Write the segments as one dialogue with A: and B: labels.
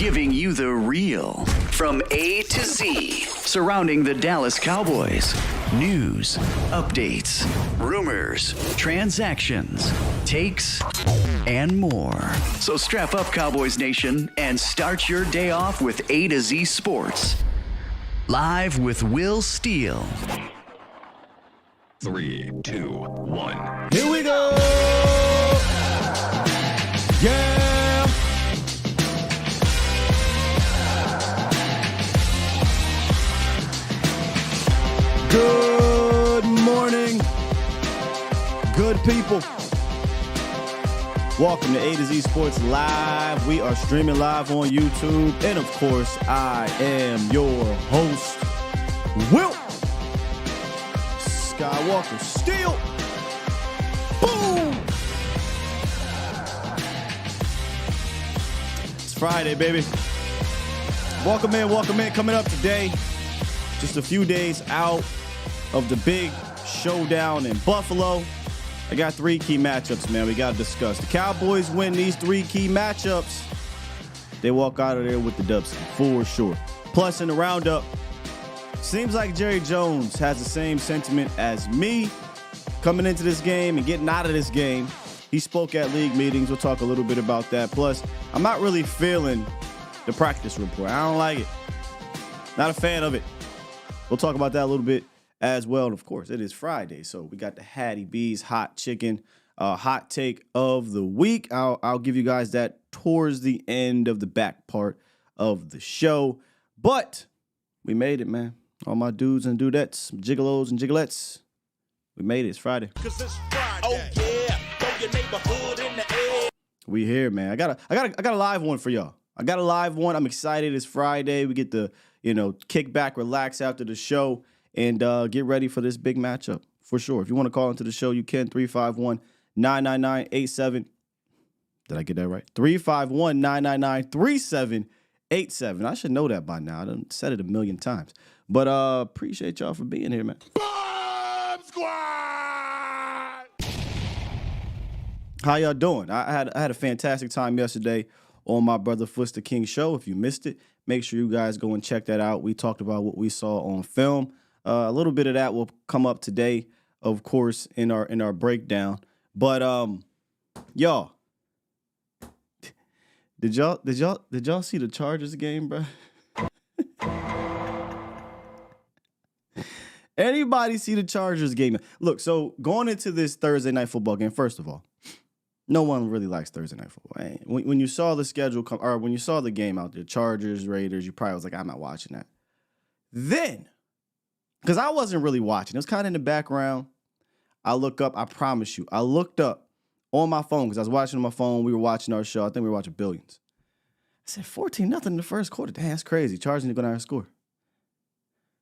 A: giving you the real from A to Z surrounding the Dallas Cowboys. News, updates, rumors, transactions, takes, and more. So strap up, Cowboys Nation, and start your day off with A to Z Sports. Live with Will Steele.
B: 3, 2, 1.
C: Here we go! Yeah! Good morning, good people. Welcome to A to Z Sports Live. We are streaming live on YouTube. And of course, I am your host, Will Skywalker Steele. Boom! It's Friday, baby. Welcome in. Coming up today, just a few days out of the big showdown in Buffalo. I got 3 key matchups, man, we got to discuss. The Cowboys win these 3 key matchups. They walk out of there with the dubs for sure. Plus, in the roundup, seems like Jerry Jones has the same sentiment as me coming into this game and getting out of this game. He spoke at league meetings. We'll talk a little bit about that. Plus, I'm not really feeling the practice report. I don't like it. Not a fan of it. We'll talk about that a little bit as well. And of course, it is Friday, so we got the Hattie B's hot chicken hot take of the week. I'll give you guys that towards the end of the back part of the show. But we made it, man. All my dudes and dudettes, gigolos and gigolettes, we made it. It's Friday.
D: 'Cause it's Friday. Oh yeah, throw your neighborhood in the air.
C: We here, man. I got a live one for y'all. I got a live one. I'm excited. It's Friday. We get to, kick back, relax after the show, and get ready for this big matchup for sure. If you want to call into the show, you can. 351-999-87. Did I get that right? 351-999-3787. I should know that by now. I done said it a million times. But appreciate y'all for being here, man.
D: Bomb Squad!
C: How y'all doing? I had a fantastic time yesterday on my brother Foster King show. If you missed it, make sure you guys go and check that out. We talked about what we saw on film. A little bit of that will come up today, of course, in our breakdown. But y'all, did y'all see the Chargers game, bro? Anybody see the Chargers game? Look, so going into this Thursday night football game, first of all, no one really likes Thursday night football. When you saw the schedule come, or when you saw the game out there, Chargers, Raiders, you probably was like, I'm not watching that. Then, because I wasn't really watching, it was kind of in the background. I look up, I promise you, I looked up on my phone because I was watching on my phone. We were watching our show. I think we were watching Billions. I said 14-0 in the first quarter. Damn, that's crazy. Chargers are going to score.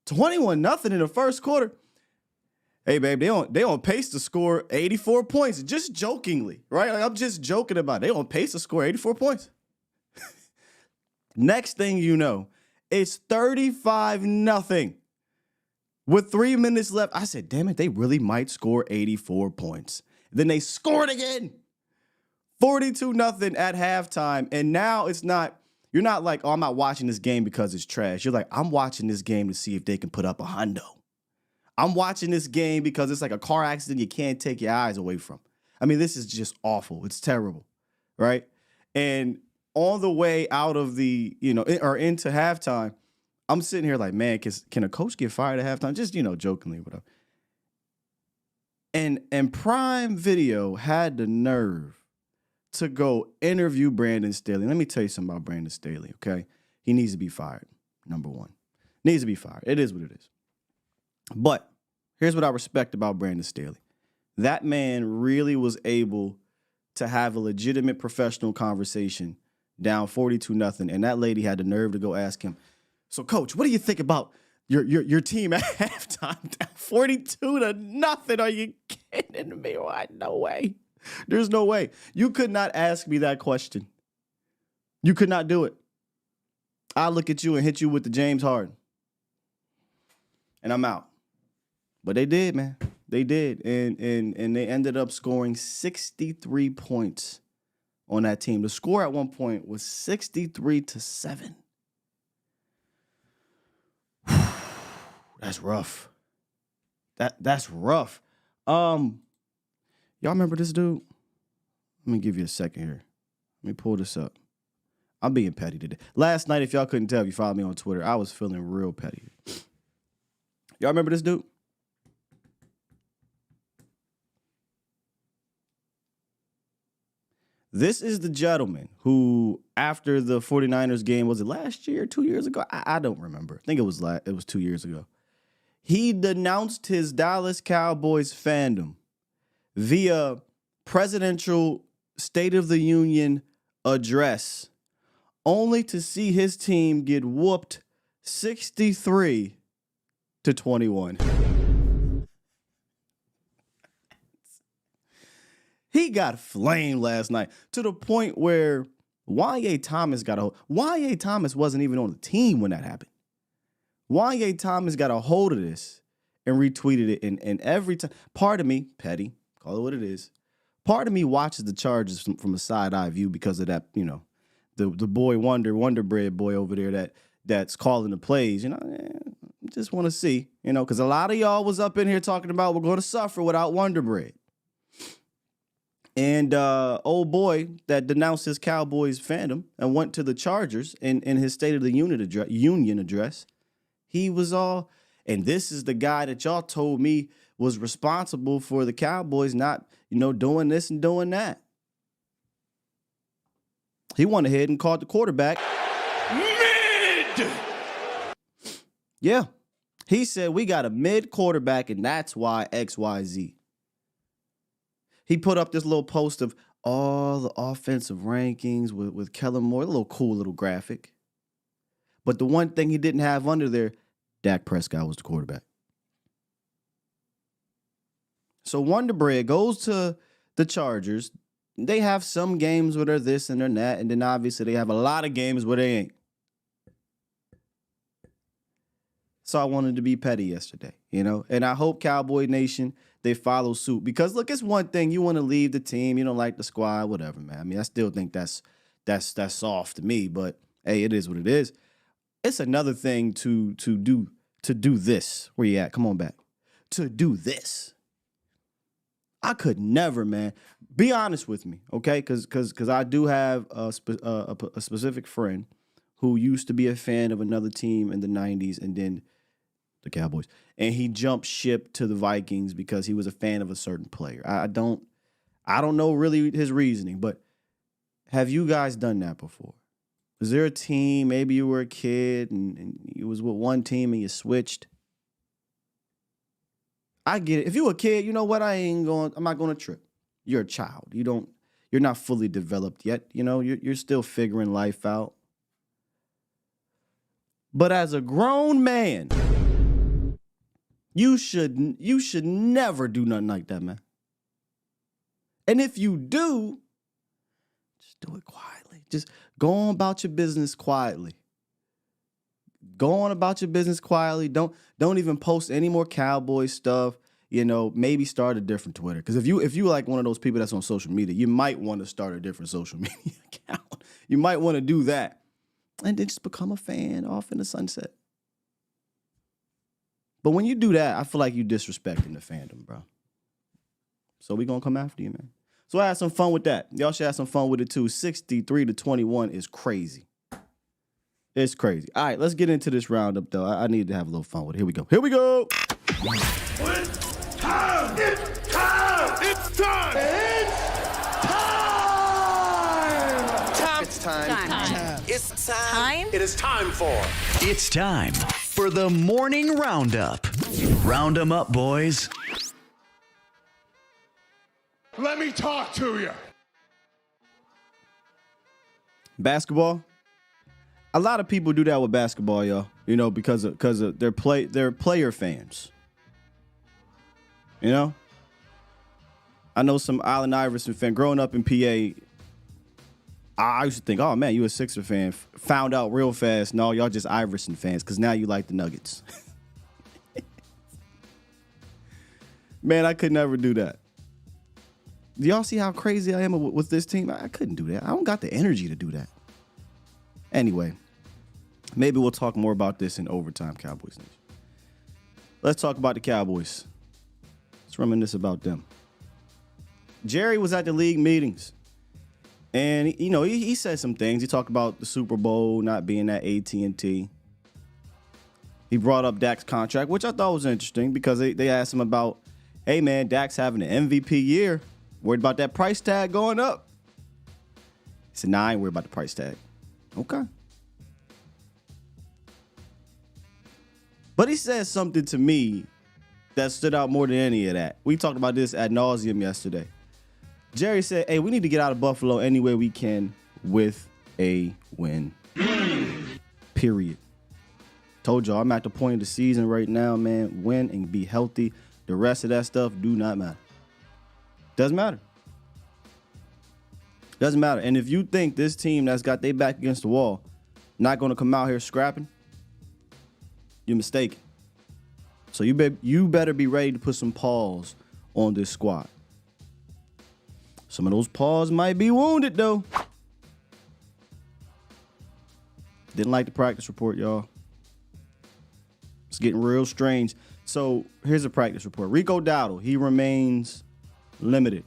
C: 21-0 in the first quarter. Hey, babe, they on pace to score 84 points, just jokingly, right? Like, I'm just joking about it. They on pace to score 84 points. Next thing you know, it's 35-0 with 3 minutes left. I said, damn it, they really might score 84 points. Then they scored again. 42-0 at halftime, and now you're not like, oh, I'm not watching this game because it's trash. You're like, I'm watching this game to see if they can put up a hundo. I'm watching this game because it's like a car accident you can't take your eyes away from. I mean, this is just awful. It's terrible, right? And on the way out of the, or into halftime, I'm sitting here like, man, can a coach get fired at halftime? Just, jokingly, whatever. And Prime Video had the nerve to go interview Brandon Staley. Let me tell you something about Brandon Staley, okay? He needs to be fired, number one. Needs to be fired. It is what it is. But here's what I respect about Brandon Staley. That man really was able to have a legitimate professional conversation down 42-0, and that lady had the nerve to go ask him, so, Coach, what do you think about your team at halftime down 42-0? Are you kidding me? What? No way. There's no way. You could not ask me that question. You could not do it. I look at you and hit you with the James Harden. And I'm out. But they did, man. They did. And they ended up scoring 63 points on that team. The score at one point was 63-7. That's rough. That's rough. Y'all remember this dude? Let me give you a second here. Let me pull this up. I'm being petty today. Last night, if y'all couldn't tell, if you followed me on Twitter, I was feeling real petty. Y'all remember this dude? This is the gentleman who, after the 49ers game, was it last year, 2 years ago? I don't remember. I think it was 2 years ago. He denounced his Dallas Cowboys fandom via presidential State of the Union address, only to see his team get whooped 63-21. He got flamed last night to the point where Y.A. Thomas got a hold. Y.A. Thomas wasn't even on the team when that happened. Y.A. Thomas got a hold of this and retweeted it. And every time, part of me, petty, call it what it is, part of me watches the Chargers from a side-eye view because of that, you know, the boy Wonder Bread boy over there that's calling the plays. You know, just want to see, you know, because a lot of y'all was up in here talking about we're going to suffer without Wonder Bread. And old boy that denounced his Cowboys fandom and went to the Chargers in his State of the Union address, he was all, and this is the guy that y'all told me was responsible for the Cowboys not, you know, doing this and doing that. He went ahead and called the quarterback mid. Yeah. He said we got a mid quarterback and that's why XYZ. He put up this little post of all the offensive rankings with Kellen Moore, a little cool little graphic. But the one thing he didn't have under there, Dak Prescott was the quarterback. So Wonder Bread goes to the Chargers. They have some games where they're this and they're that, and then obviously they have a lot of games where they ain't. So I wanted to be petty yesterday, you know? And I hope Cowboy Nation, they follow suit. Because, look, it's one thing. You want to leave the team. You don't like the squad, whatever, man. I mean, I still think that's soft to me. But, hey, it is what it is. It's another thing to do this. Where you at? Come on back. To do this. I could never, man. Be honest with me, okay? Because I do have a specific friend who used to be a fan of another team in the 90s and then the Cowboys. And he jumped ship to the Vikings because he was a fan of a certain player. I don't know really his reasoning, but have you guys done that before? Is there a team, maybe you were a kid and you was with one team and you switched? I get it. If you were a kid, you know what? I'm not going to trip. You're a child. You're not fully developed yet. You know, you're still figuring life out. But as a grown man, you should never do nothing like that, man. And if you do, just do it quietly. Just go on about your business quietly. Go on about your business quietly. Don't even post any more Cowboy stuff. You know, maybe start a different Twitter. Because if you like one of those people that's on social media, you might want to start a different social media account. You might want to do that. And then just become a fan off in the sunset. But when you do that, I feel like you disrespecting the fandom, bro. So we gonna come after you, man. So I had some fun with that. Y'all should have some fun with it too. 63-21 is crazy. It's crazy. All right, let's get into this roundup, though. I need to have a little fun with it. Here we go. Here we go.
D: It's time! It's time! It's time! It's time! It's time! It is time for...
A: It's time for the morning roundup. Round 'em up, boys.
B: Let me talk to you.
C: Basketball. A lot of people do that with basketball, y'all. You know, because of their player fans. You know? I know some Allen Iverson fan. Growing up in PA, I used to think, oh, man, you a Sixer fan. Found out real fast, no, y'all just Iverson fans because now you like the Nuggets. Man, I could never do that. Do y'all see how crazy I am with this team? I couldn't do that. I don't got the energy to do that. Anyway, maybe we'll talk more about this in overtime, Cowboys Nation. Let's talk about the Cowboys. Let's reminisce about them. Jerry was at the league meetings, and he said some things. He talked about the Super Bowl not being at AT&T. He brought up Dak's contract, which I thought was interesting because they asked him about, hey, man, Dak's having an MVP year. Worried about that price tag going up? He said, nah, I ain't worried about the price tag. Okay. But he said something to me that stood out more than any of that. We talked about this ad nauseum yesterday. Jerry said, hey, we need to get out of Buffalo any way we can with a win. Period. Told y'all, I'm at the point of the season right now, man. Win and be healthy. The rest of that stuff do not matter. Doesn't matter. Doesn't matter. And if you think this team that's got their back against the wall not going to come out here scrapping, you're mistaken. So you better be ready to put some paws on this squad. Some of those paws might be wounded, though. Didn't like the practice report, y'all. It's getting real strange. So here's a practice report. Rico Dowdle, he remains limited.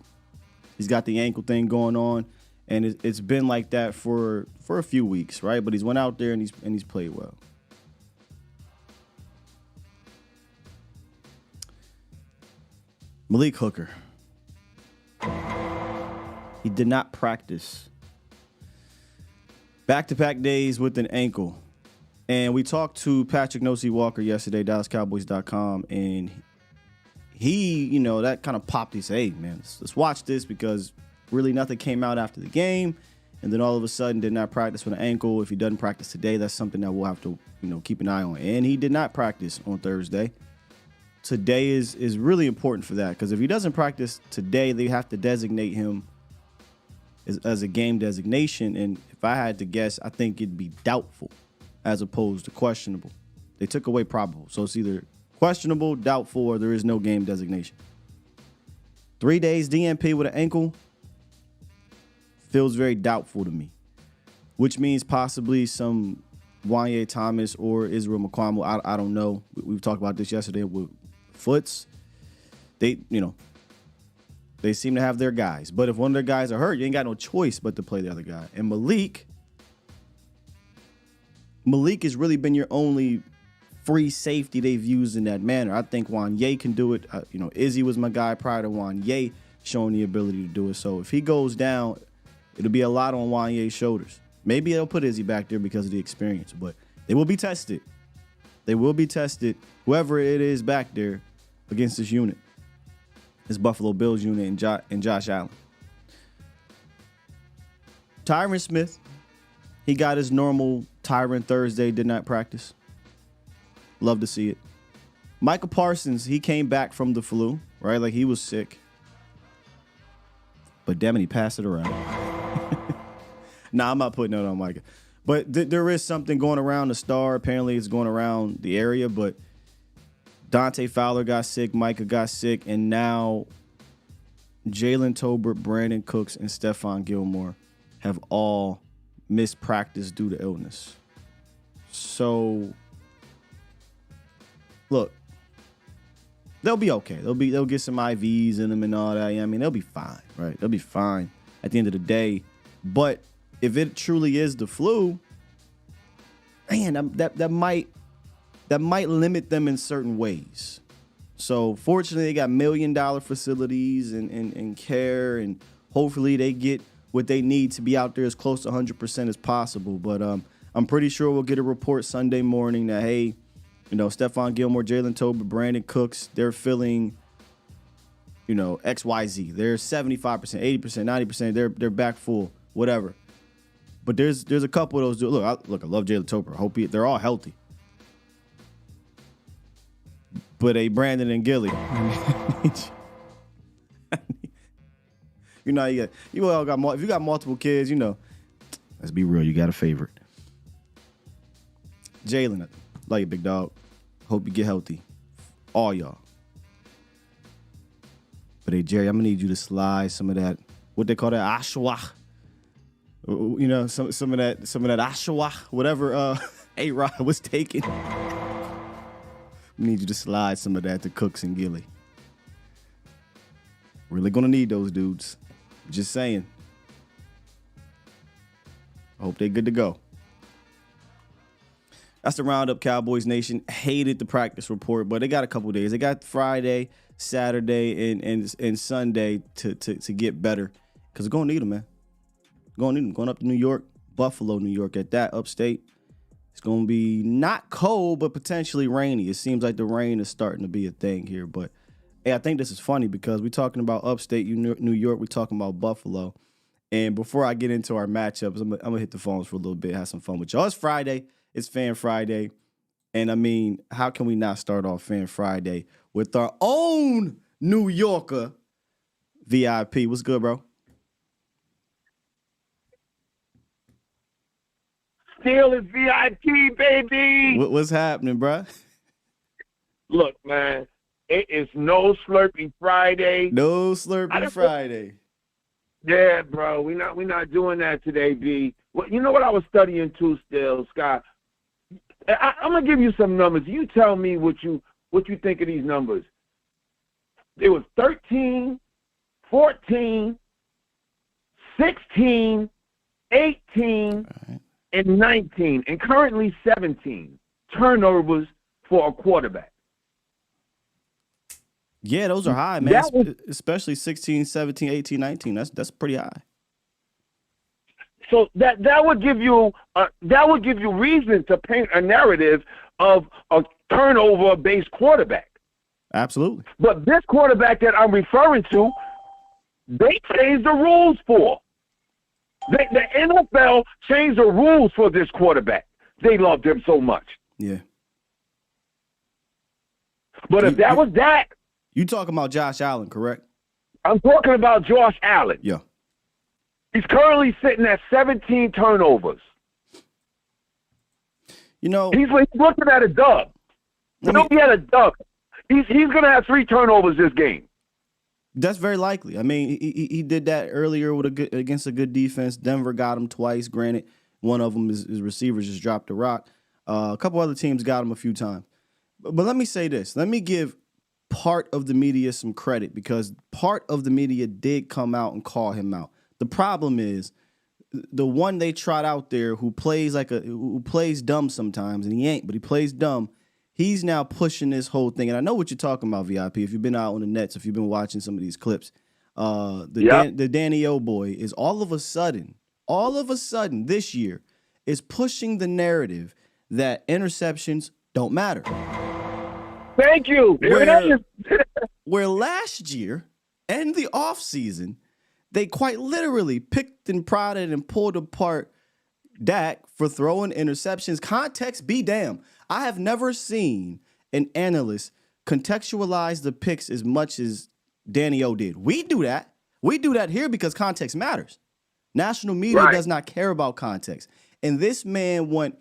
C: He's got the ankle thing going on, and it's been like that for a few weeks, right? But he's went out there and he's played well. Malik Hooker. He did not practice. Back-to-back days with an ankle. And we talked to Patrick Nosey Walker yesterday, DallasCowboys.com, and he, that kind of popped. He said, hey, man, let's watch this because really nothing came out after the game. And then all of a sudden did not practice with an ankle. If he doesn't practice today, that's something that we'll have to, keep an eye on. And he did not practice on Thursday. Today is really important for that because if he doesn't practice today, they have to designate him as a game designation. And if I had to guess, I think it'd be doubtful as opposed to questionable. They took away probable. So it's either questionable, doubtful, or there is no game designation. 3 days DNP with an ankle feels very doubtful to me, which means possibly some Wanye Thomas or Israel McQuamble. I don't know. We've talked about this yesterday with Foots. They seem to have their guys. But if one of their guys are hurt, you ain't got no choice but to play the other guy. And Malik has really been your only free safety they've used in that manner. I think Wanye can do it. Izzy was my guy prior to Wanye showing the ability to do it. So if he goes down, it'll be a lot on Wanye's shoulders. Maybe they'll put Izzy back there because of the experience, but they will be tested. They will be tested, whoever it is back there, against this unit. This Buffalo Bills unit and Josh Allen. Tyron Smith, he got his normal Tyron Thursday, did not practice. Love to see it. Micah Parsons, he came back from the flu, right? Like he was sick. But damn it, he passed it around. Nah, I'm not putting it on Micah. But there is something going around the star. Apparently it's going around the area, but Dante Fowler got sick, Micah got sick, and now Jalen Tolbert, Brandon Cooks, and Stephon Gilmore have all missed practice due to illness. So, look, they'll be okay. They'll get some IVs in them and all that. I mean, they'll be fine, right? They'll be fine at the end of the day. But if it truly is the flu, man, that might limit them in certain ways. So fortunately, they got $1 million facilities and care, and hopefully they get what they need to be out there as close to 100% as possible. But I'm pretty sure we'll get a report Sunday morning that, hey, Stephon Gilmore, Jalen Tolbert, Brandon Cooks, they're feeling, XYZ. They're 75%, 80%, 90%. They're back full, whatever. But there's a couple of those. Look, I love Jalen Tolbert. I hope they're all healthy. But Brandon and Gilly, you all got if you got multiple kids, let's be real, you got a favorite. Jalen, love you, big dog. Hope you get healthy, all y'all. But hey, Jerry, I'm gonna need you to slide some of that, what they call that, ashwah. You know, some of that ashwah, whatever A-Rod was taking. I need you to slide some of that to Cooks and Gilly. Really gonna need those dudes. Just saying. I hope they're good to go. That's the Roundup, Cowboys Nation. Hated the practice report, but they got a couple days. They got Friday, Saturday, and Sunday to get better. Because they're going to need them, man. Going to need them. Going up to New York, Buffalo, New York at that, upstate. It's going to be not cold, but potentially rainy. It seems like the rain is starting to be a thing here. But, hey, I think this is funny because we're talking about upstate New York. We're talking about Buffalo. And before I get into our matchups, I'm going to hit the phones for a little bit, have some fun with y'all. It's Friday. It's Fan Friday. And, I mean, how can we not start off Fan Friday with our own New Yorker VIP? What's good, bro?
E: Still is VIP, baby.
C: What's happening, bro?
E: Look, man, it is no Slurpee Friday.
C: No Slurpee Friday.
E: Yeah, bro, we not doing that today, B. Well, you know what I was studying too, still, Scott. I'm gonna give you some numbers. You tell me what you think of these numbers. It was 13, 14, 16, 18, and 19, and currently 17 turnovers for a quarterback.
C: Yeah, those are high, man. Especially 16, 17, 18, 19. That's pretty high.
E: So that would give you reason to paint a narrative of a turnover-based quarterback.
C: Absolutely.
E: But this quarterback that I'm referring to, they changed the rules for. The NFL changed the rules for this quarterback. They loved him so much.
C: Yeah.
E: But if that was Dak.
C: You talking about Josh Allen, correct?
E: I'm talking about Josh Allen.
C: Yeah.
E: He's currently sitting at 17 turnovers.
C: You know,
E: he's looking at a dub. He'll be at a dub. He's going to have 3 turnovers this game.
C: That's very likely. I mean, he did that earlier against a good defense. Denver got him twice. Granted, one of them his receivers just dropped the rock. A couple other teams got him a few times. But let me say this. Let me give part of the media some credit because part of the media did come out and call him out. The problem is the one they trot out there who plays dumb sometimes, and he ain't, but he plays dumb. He's now pushing this whole thing, and I know what you're talking about, VIP. If you've been out on the nets, if you've been watching some of these clips, the Danny O boy is all of a sudden this year is pushing the narrative that interceptions don't matter.
E: Thank you.
C: Where last year and the offseason, they quite literally picked and prodded and pulled apart Dak for throwing interceptions. Context be damned. I have never seen an analyst contextualize the picks as much as Danny O did. We do that. We do that here because context matters. National media does not care about context. And this man went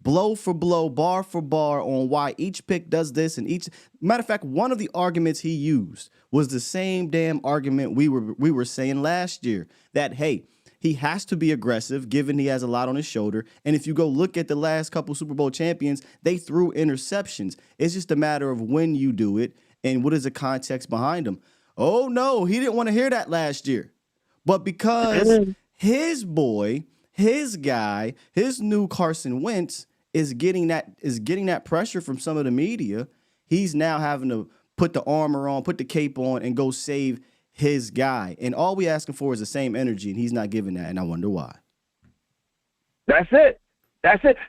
C: blow for blow, bar for bar on why each pick does this and each. Matter of fact, one of the arguments he used was the same damn argument we were saying last year that, hey, he has to be aggressive given he has a lot on his shoulder. And if you go look at the last couple Super Bowl champions, they threw interceptions. It's just a matter of when you do it and what is the context behind them. Oh, no, he didn't want to hear that last year. But because his boy, his guy, his new Carson Wentz is getting that pressure from some of the media, he's now having to put the armor on, put the cape on, and go save his guy. And all we asking for is the same energy, and he's not giving that, and I wonder why.
E: That's it.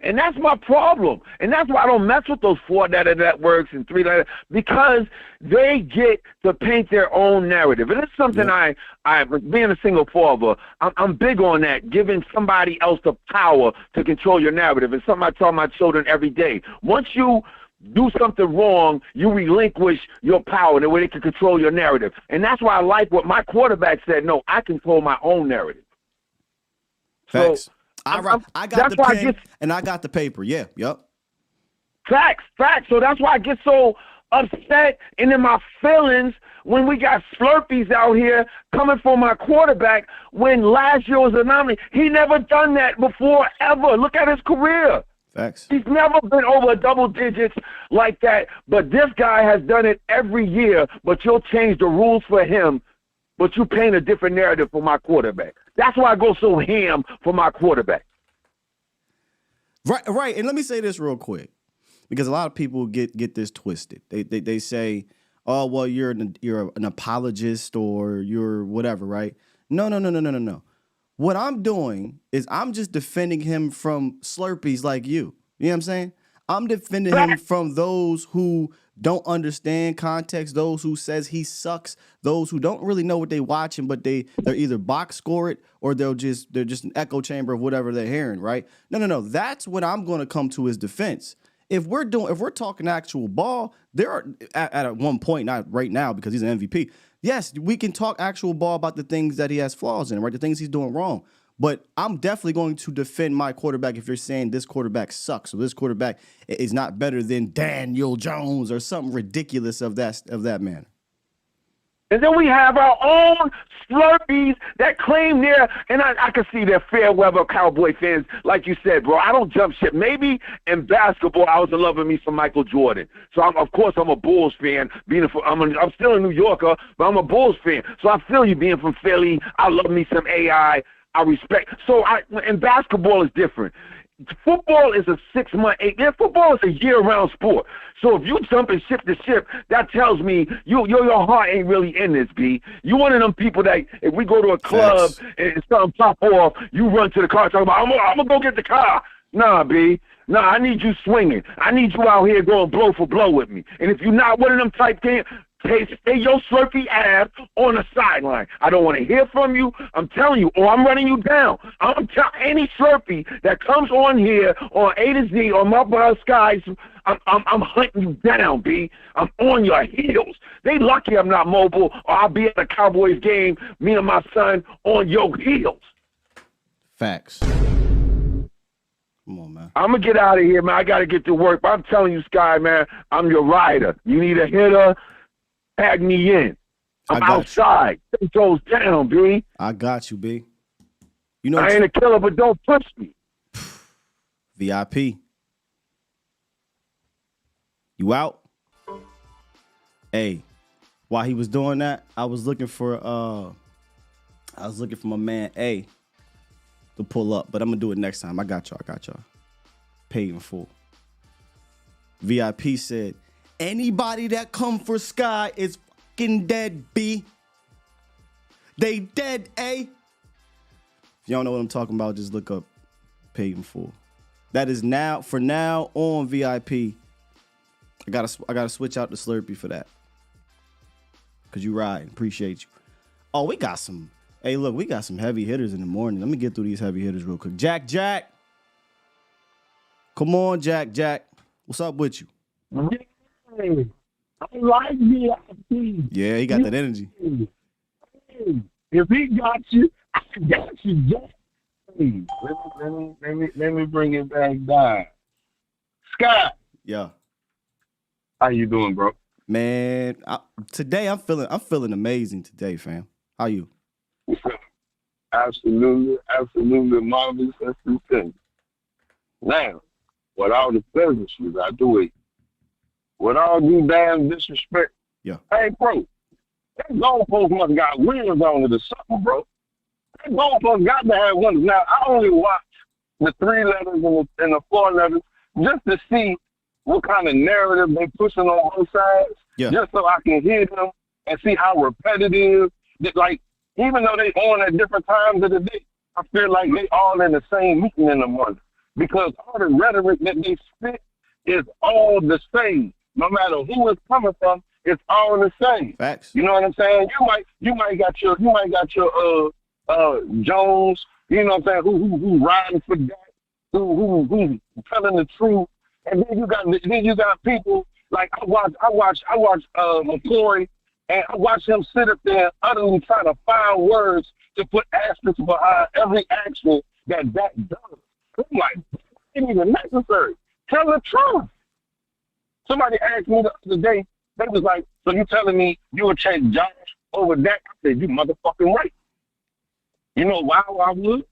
E: And that's my problem. And that's why I don't mess with those 4 networks and 3 networks, because they get to paint their own narrative. And it's something I being a single father, I'm big on that, giving somebody else the power to control your narrative. It's something I tell my children every day. Once you do something wrong, you relinquish your power the way they can control your narrative. And that's why I like what my quarterback said. No, I control my own narrative.
C: Facts.
E: So,
C: I got the pen and I got the paper. Yeah, yep.
E: Facts. So that's why I get so upset and in my feelings when we got Slurpees out here coming for my quarterback when last year was an anomaly. He never done that before, ever. Look at his career.
C: Facts.
E: He's never been over double digits like that, but this guy has done it every year, but you'll change the rules for him, but you paint a different narrative for my quarterback. That's why I go so ham for my quarterback.
C: Right. And let me say this real quick, because a lot of people get this twisted. They say, oh, well, you're an apologist or you're whatever, right? No. What I'm doing is I'm just defending him from Slurpees like you. You know what I'm saying? I'm defending him from those who don't understand context, those who says he sucks, those who don't really know what they watching, but they're either box score it or they're just an echo chamber of whatever they're hearing, right? No. That's what I'm going to come to his defense. If we're talking actual ball, there are at one point, not right now because he's an MVP. Yes, we can talk actual ball about the things that he has flaws in, right? The things he's doing wrong. But I'm definitely going to defend my quarterback if you're saying this quarterback sucks or this quarterback is not better than Daniel Jones or something ridiculous of that manner.
E: And then we have our own Slurpees that claim they're, and I can see they're fair weather Cowboy fans, like you said, bro. I don't jump ship. Maybe in basketball, I was in love with me some Michael Jordan. So, of course, I'm a Bulls fan. I'm still a New Yorker, but I'm a Bulls fan. So I feel you being from Philly. I love me some AI. I respect. So and basketball is different. Football is a 6 month, 8. Football is a year-round sport. So if you jump and ship to ship, that tells me your heart ain't really in this, B. You one of them people that if we go to a club and something pop off, you run to the car talking about, I'm gonna go get the car. Nah, B. Nah, I need you swinging. I need you out here going blow for blow with me. And if you're not one of them type things, stay your Slurpee ass on the sideline. I don't want to hear from you. I'm telling you, or I'm running you down. I'm telling any Slurpee that comes on here on A to Z on my brother Skies, I'm hunting you down, B. I'm on your heels. They lucky I'm not mobile, or I'll be at a Cowboys game, me and my son, on your heels.
C: Facts. Come on, man.
E: I'm going to get out of here, man. I got to get to work. But I'm telling you, Sky, man, I'm your rider. You need a hitter, tag me in. I'm outside. It goes down, B.
C: I got you, B. You know
E: I ain't a killer, but don't push me.
C: VIP. You out? Hey, while he was doing that, I was looking for my man A to pull up, but I'm gonna do it next time. I got y'all. Paid in full. VIP said, anybody that come for Sky is fucking dead, B. They dead, A. If you don't know what I'm talking about, just look up Paid in Full. That is now, for now on VIP. I gotta switch out the Slurpee for that. Cause you ride. Appreciate you. Oh, we got some heavy hitters in the morning. Let me get through these heavy hitters real quick. Jack. Come on, Jack. What's up with you?
F: Hey, I like VIP.
C: Yeah, he got that energy.
F: If he got you, I got you, Jack. Hey, let me bring it back down. Scott.
C: Yeah.
F: How you doing, bro?
C: Man, today I'm feeling amazing today, fam. How you?
F: Absolutely marvelous. That's the thing. Now, with all the pleasantries I do it, with all due damn disrespect,
C: yeah.
F: Hey, bro, that goalpost must got wheels on it or something, bro. That goalpost got to have one. Now, I only watch the 3 letters and the 4 letters just to see what kind of narrative they pushing on both sides, just so I can hear them and see how repetitive. Like, even though they on at different times of the day, I feel like they all in the same meeting in the morning because all the rhetoric that they spit is all the same. No matter who it's coming from, it's all the same.
C: Facts.
F: You know what I'm saying? You might got your Jones. You know what I'm saying? Who riding for that? Who telling the truth? And then you got people like I watch McCoy, and I watch him sit up there utterly trying to find words to put asterisks behind every action that does. I'm like, it ain't even necessary. Tell the truth. Somebody asked me the other day, They was like, so you telling me you would take Josh over Dak? I said, you motherfucking right. You know why I would?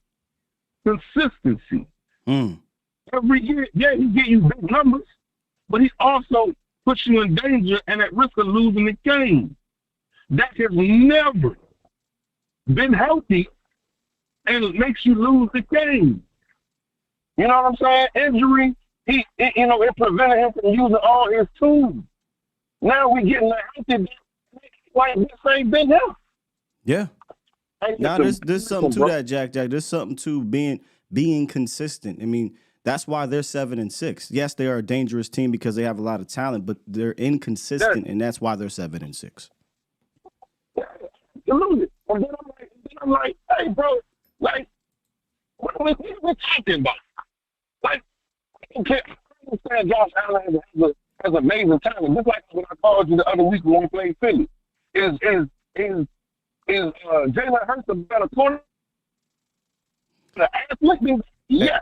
F: Consistency. Every year, yeah, he get you big numbers, but he also puts you in danger and at risk of losing the game. Dak has never been healthy and it makes you lose the game. You know what I'm saying? Injury, it prevented him from using all his tools. Now we getting a healthy like this ain't been him.
C: Yeah. Now there's something to that, Jack. There's something to being consistent. I mean, that's why they're 7-6. Yes, they are a dangerous team because they have a lot of talent, but they're inconsistent, and that's why they're 7-6.
F: Absolutely. And then I'm like, hey, bro, like, what are we talking about? Like, I understand Josh Allen has amazing talent. Just like when I called you the other week when we played Philly. Is Jalen Hurts a better corner? The athlete? Yes.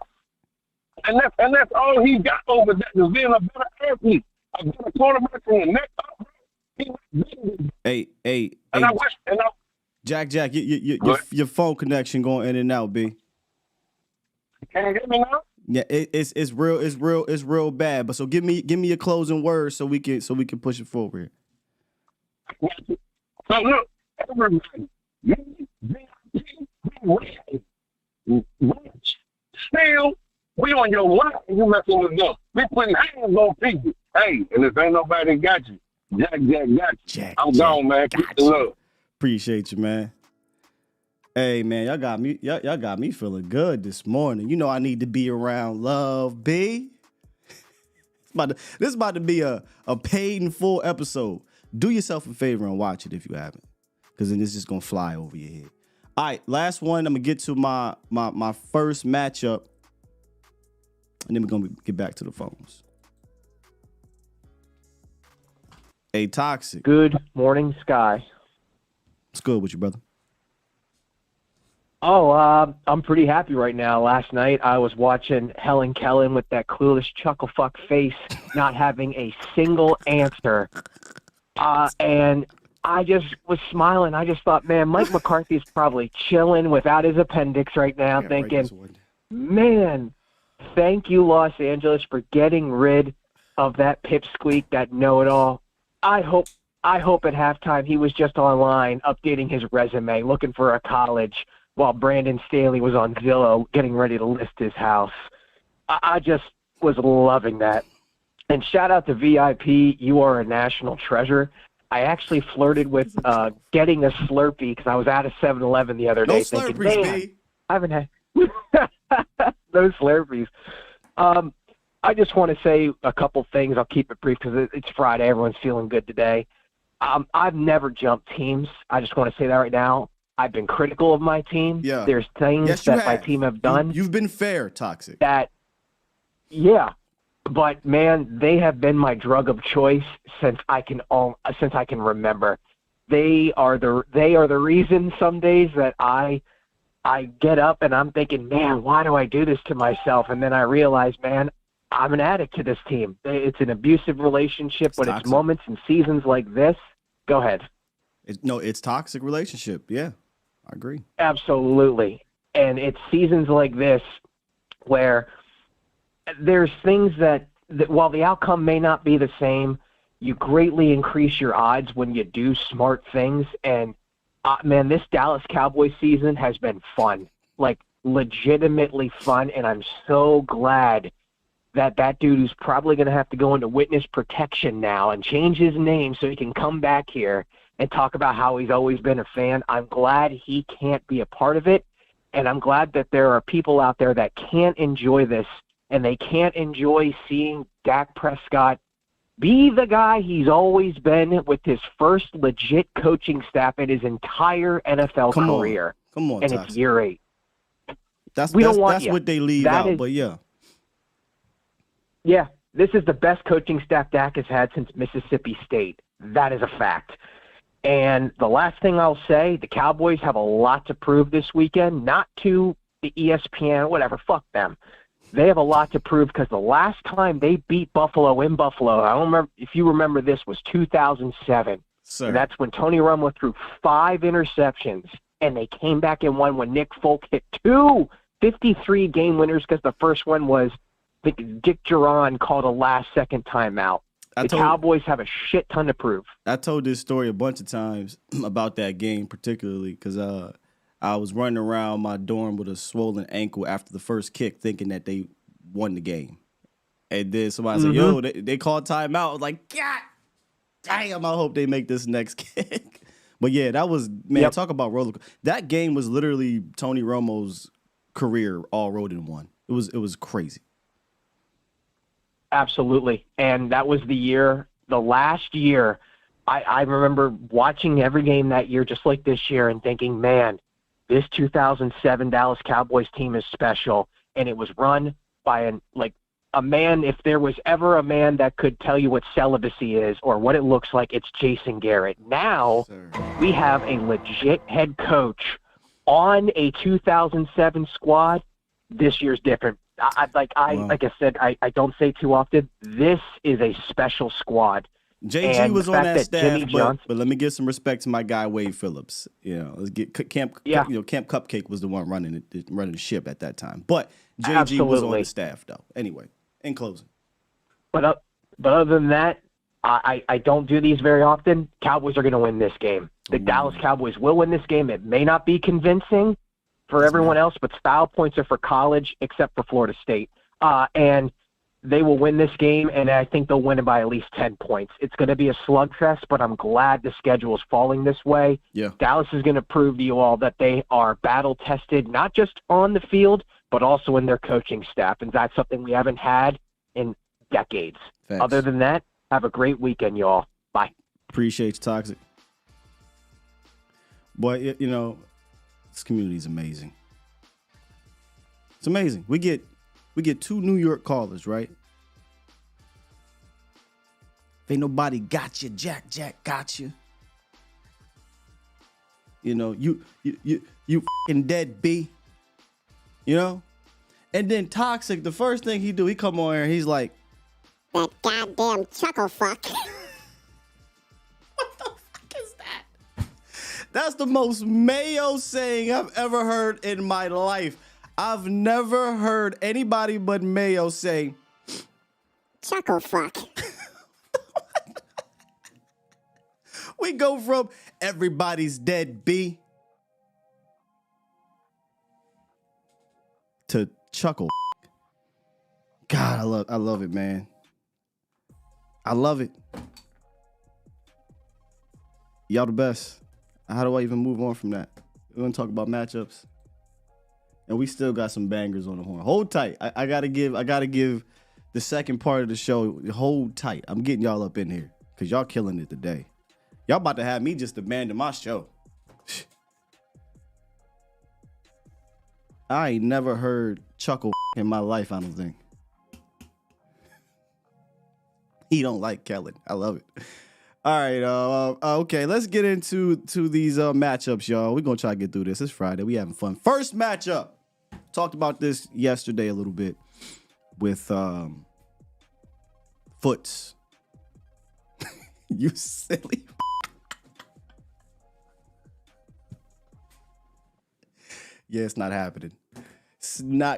F: And that's all he got over that is being a better athlete, a better quarterback from the neck up. Hey,
C: Jack, your phone connection going in and out, B.
F: Can you hear me now?
C: Yeah, it's real bad. But so give me your closing words so we can push it forward.
F: So look, everybody, still, we on your line, you messing with us. We putting hands on people. Hey, and if ain't nobody got you, Jack got you. I'm gone, man. Peace and love.
C: Appreciate you, man. Hey, man, y'all got me feeling good this morning. You know I need to be around love, B. This is about to be a paid in full episode. Do yourself a favor and watch it if you haven't, because then this is gonna fly over your head. All right, last one. I'm gonna get to my first matchup, and then we're gonna get back to the phones. Hey, Toxic.
G: Good morning, Sky.
C: What's good with you, brother?
G: Oh, I'm pretty happy right now. Last night I was watching Helen Kellen with that clueless chuckle fuck face, not having a single answer. And I just was smiling. I just thought, man, Mike McCarthy's probably chilling without his appendix right now, thinking, man, thank you, Los Angeles, for getting rid of that pipsqueak, that know-it-all. I hope at halftime he was just online updating his resume, looking for a college, while Brandon Staley was on Zillow getting ready to list his house. I just was loving that. And shout out to VIP. You are a national treasure. I actually flirted with getting a Slurpee because I was at a 7-Eleven the other day.
C: No
G: thinking,
C: Slurpees,
G: man,
C: B.
G: I haven't had no Slurpees. I just want to say a couple things. I'll keep it brief because it's Friday. Everyone's feeling good today. I've never jumped teams. I just want to say that right now. I've been critical of my team. Yeah. There's things that my team have done.
C: You've been fair, Toxic.
G: But man, they have been my drug of choice since I can remember. They are the reason some days that I get up and I'm thinking, man, why do I do this to myself? And then I realize, man, I'm an addict to this team. It's an abusive relationship, but it's moments and seasons like this. Go ahead.
C: It's toxic relationship. Yeah, I agree.
G: Absolutely. And it's seasons like this where there's things that while the outcome may not be the same, you greatly increase your odds when you do smart things. And, man, this Dallas Cowboys season has been fun, like legitimately fun. And I'm so glad that dude who's probably going to have to go into witness protection now and change his name so he can come back here and talk about how he's always been a fan. I'm glad he can't be a part of it. And I'm glad that there are people out there that can't enjoy this, and they can't enjoy seeing Dak Prescott be the guy he's always been with his first legit coaching staff in his entire NFL career.
C: Come on,
G: and
C: Toxic.
G: It's year 8.
C: That's what they leave out, but yeah.
G: Yeah, this is the best coaching staff Dak has had since Mississippi State. That is a fact. And the last thing I'll say, the Cowboys have a lot to prove this weekend, not to the ESPN, whatever, fuck them. They have a lot to prove because the last time they beat Buffalo in Buffalo, I don't remember if you remember this, was 2007.
C: Sir.
G: And that's when Tony Romo threw 5 interceptions, and they came back and won when Nick Folk hit 2 53 game winners because the first one was Dick Duran called a last-second timeout. The Cowboys have a shit ton to prove.
C: I told this story a bunch of times about that game particularly because I was running around my dorm with a swollen ankle after the first kick thinking that they won the game. And then somebody said, yo, they called timeout. I was like, God damn, I hope they make this next kick. But, yeah, that was, man, talk about roller coaster. That game was literally Tony Romo's career all rolled in one. It was crazy.
G: Absolutely. And that was the last year, I remember watching every game that year just like this year and thinking, man, this 2007 Dallas Cowboys team is special. And it was run by a man, if there was ever a man that could tell you what celibacy is or what it looks like, it's Jason Garrett. Now we have a legit head coach on a 2007 squad. This year's different. Like I said, I don't say too often, this is a special squad.
C: JG was on that staff, but let me give some respect to my guy Wade Phillips. Let's get Camp Cupcake was the one running the ship at that time. But JG was on the staff though. Anyway, in closing.
G: But other than that, I don't do these very often. Cowboys are going to win this game. The Dallas Cowboys will win this game. It may not be convincing for everyone else, but style points are for college, except for Florida State. And they will win this game, and I think they'll win it by at least 10 points. It's going to be a slugfest, but I'm glad the schedule is falling this way.
C: Yeah.
G: Dallas is going to prove to you all that they are battle-tested, not just on the field, but also in their coaching staff, and that's something we haven't had in decades.
C: Thanks.
G: Other than that, have a great weekend, y'all. Bye.
C: Appreciate you, Toxic. Boy, this community is amazing. It's amazing. We get 2 New York callers, right? If ain't nobody got you, Jack got you. You fucking dead B. And then Toxic, the first thing he do, he come on here and he's like,
H: that goddamn chuckle fuck.
C: what the fuck is that? That's the most Mayo saying I've ever heard in my life. I've never heard anybody but Mayo say,
H: chuckle fuck.
C: We go from everybody's dead B to chuckle. God, I love it, man. I love it. Y'all the best. How do I even move on from that? We're gonna talk about matchups. And we still got some bangers on the horn. Hold tight. I gotta give the second part of the show. Hold tight. I'm getting y'all up in here because y'all killing it today. Y'all about to have me just abandon my show. I ain't never heard chuckle in my life, I don't think. He don't like Kellen. I love it. All right, okay, let's get into these matchups, y'all. We're going to try to get through this. It's Friday. We having fun. First matchup. Talked about this yesterday a little bit with Foots. You silly. Yeah, it's not happening.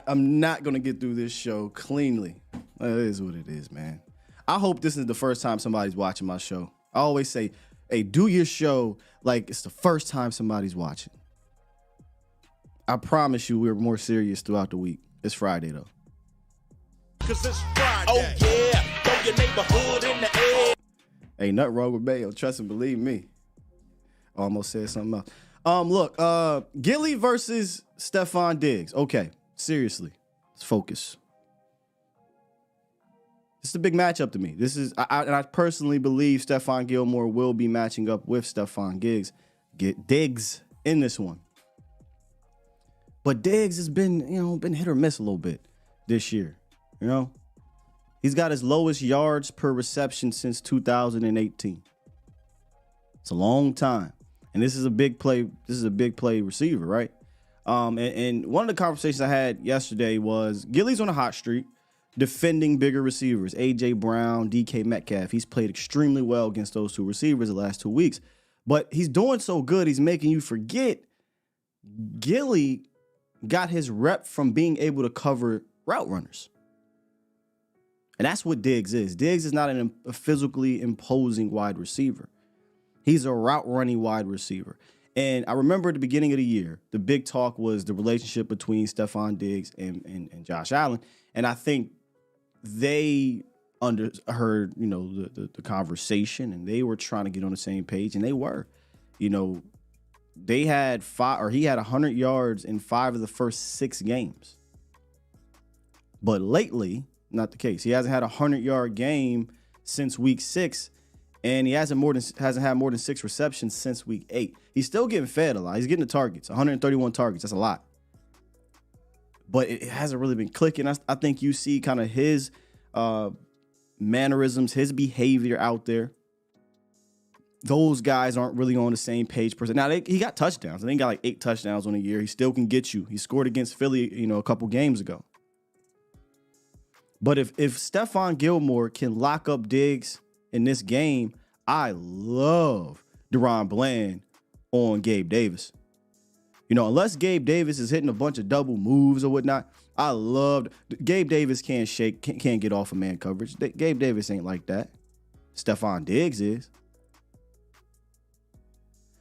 C: I'm not going to get through this show cleanly. It is what it is, man. I hope this is the first time somebody's watching my show. I always say, hey, do your show like it's the first time somebody's watching. I promise you we're more serious throughout the week. It's Friday, though.
D: 'Cause it's Friday. Oh, yeah. Throw your neighborhood in the air.
C: Ain't nothing wrong with Mayo. Trust and believe me. Almost said something else. Look, Gilly versus Stephon Diggs. Okay, seriously. Let's focus. This is a big matchup to me. This is, I personally believe Stephon Gilmore will be matching up with Stephon Diggs in this one. But Diggs has been hit or miss a little bit this year. He's got his lowest yards per reception since 2018. It's a long time, and this is a big play. This is a big play receiver, right? And one of the conversations I had yesterday was Gilly's on a hot streak defending bigger receivers. A.J. Brown, DK Metcalf. He's played extremely well against those two receivers the last 2 weeks. But he's doing so good, he's making you forget Gilly got his rep from being able to cover route runners. And that's what Diggs is. Diggs is not a physically imposing wide receiver. He's a route running wide receiver. And I remember at the beginning of the year, the big talk was the relationship between Stephon Diggs and Josh Allen. And I think they heard, the conversation, and they were trying to get on the same page, and they were. They had he had 100 yards in 5 of the first 6 games. But lately, not the case. He hasn't had a 100-yard game since week 6, and he hasn't had more than 6 receptions since week 8. He's still getting fed a lot. He's getting the targets, 131 targets. That's a lot. But it hasn't really been clicking. I think you see kind of his mannerisms, his behavior out there. Those guys aren't really on the same page. Now, he got touchdowns. I think he got like 8 touchdowns on the year. He still can get you. He scored against Philly, a couple games ago. But if Stephon Gilmore can lock up Diggs in this game, I love Deron Bland on Gabe Davis. Unless Gabe Davis is hitting a bunch of double moves or whatnot, I loved Gabe Davis can't get off of man coverage. Gabe Davis ain't like that. Stephon Diggs is.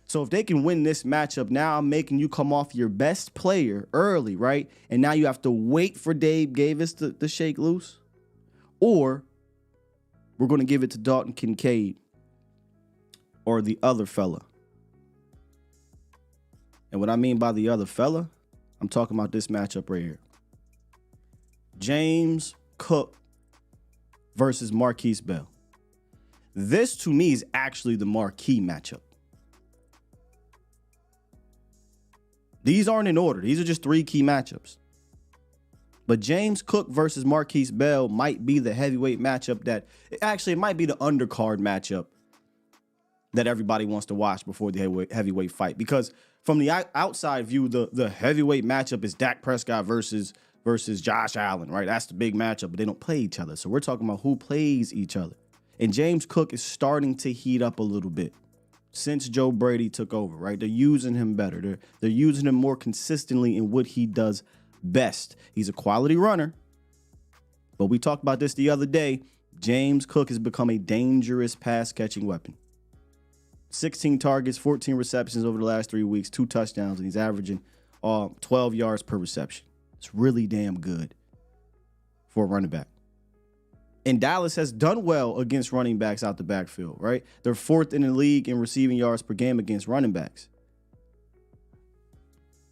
C: So if they can win this matchup, now I'm making you come off your best player early, right? And now you have to wait for Dave Davis to shake loose. Or we're going to give it to Dalton Kincaid or the other fella. And what I mean by the other fella, I'm talking about this matchup right here. James Cook versus Marquise Bell. This, to me, is actually the marquee matchup. These aren't in order. These are just 3 key matchups. But James Cook versus Marquise Bell might be the heavyweight matchup it might be the undercard matchup that everybody wants to watch before the heavyweight fight. Because from the outside view, the heavyweight matchup is Dak Prescott versus Josh Allen, right? That's the big matchup, but they don't play each other. So we're talking about who plays each other. And James Cook is starting to heat up a little bit since Joe Brady took over, right? They're using him better. They're using him more consistently in what he does best. He's a quality runner. But we talked about this the other day. James Cook has become a dangerous pass-catching weapon. 16 targets, 14 receptions over the last 3 weeks, 2 touchdowns, and he's averaging 12 yards per reception. It's really damn good for a running back. And Dallas has done well against running backs out the backfield, right? They're 4th in the league in receiving yards per game against running backs.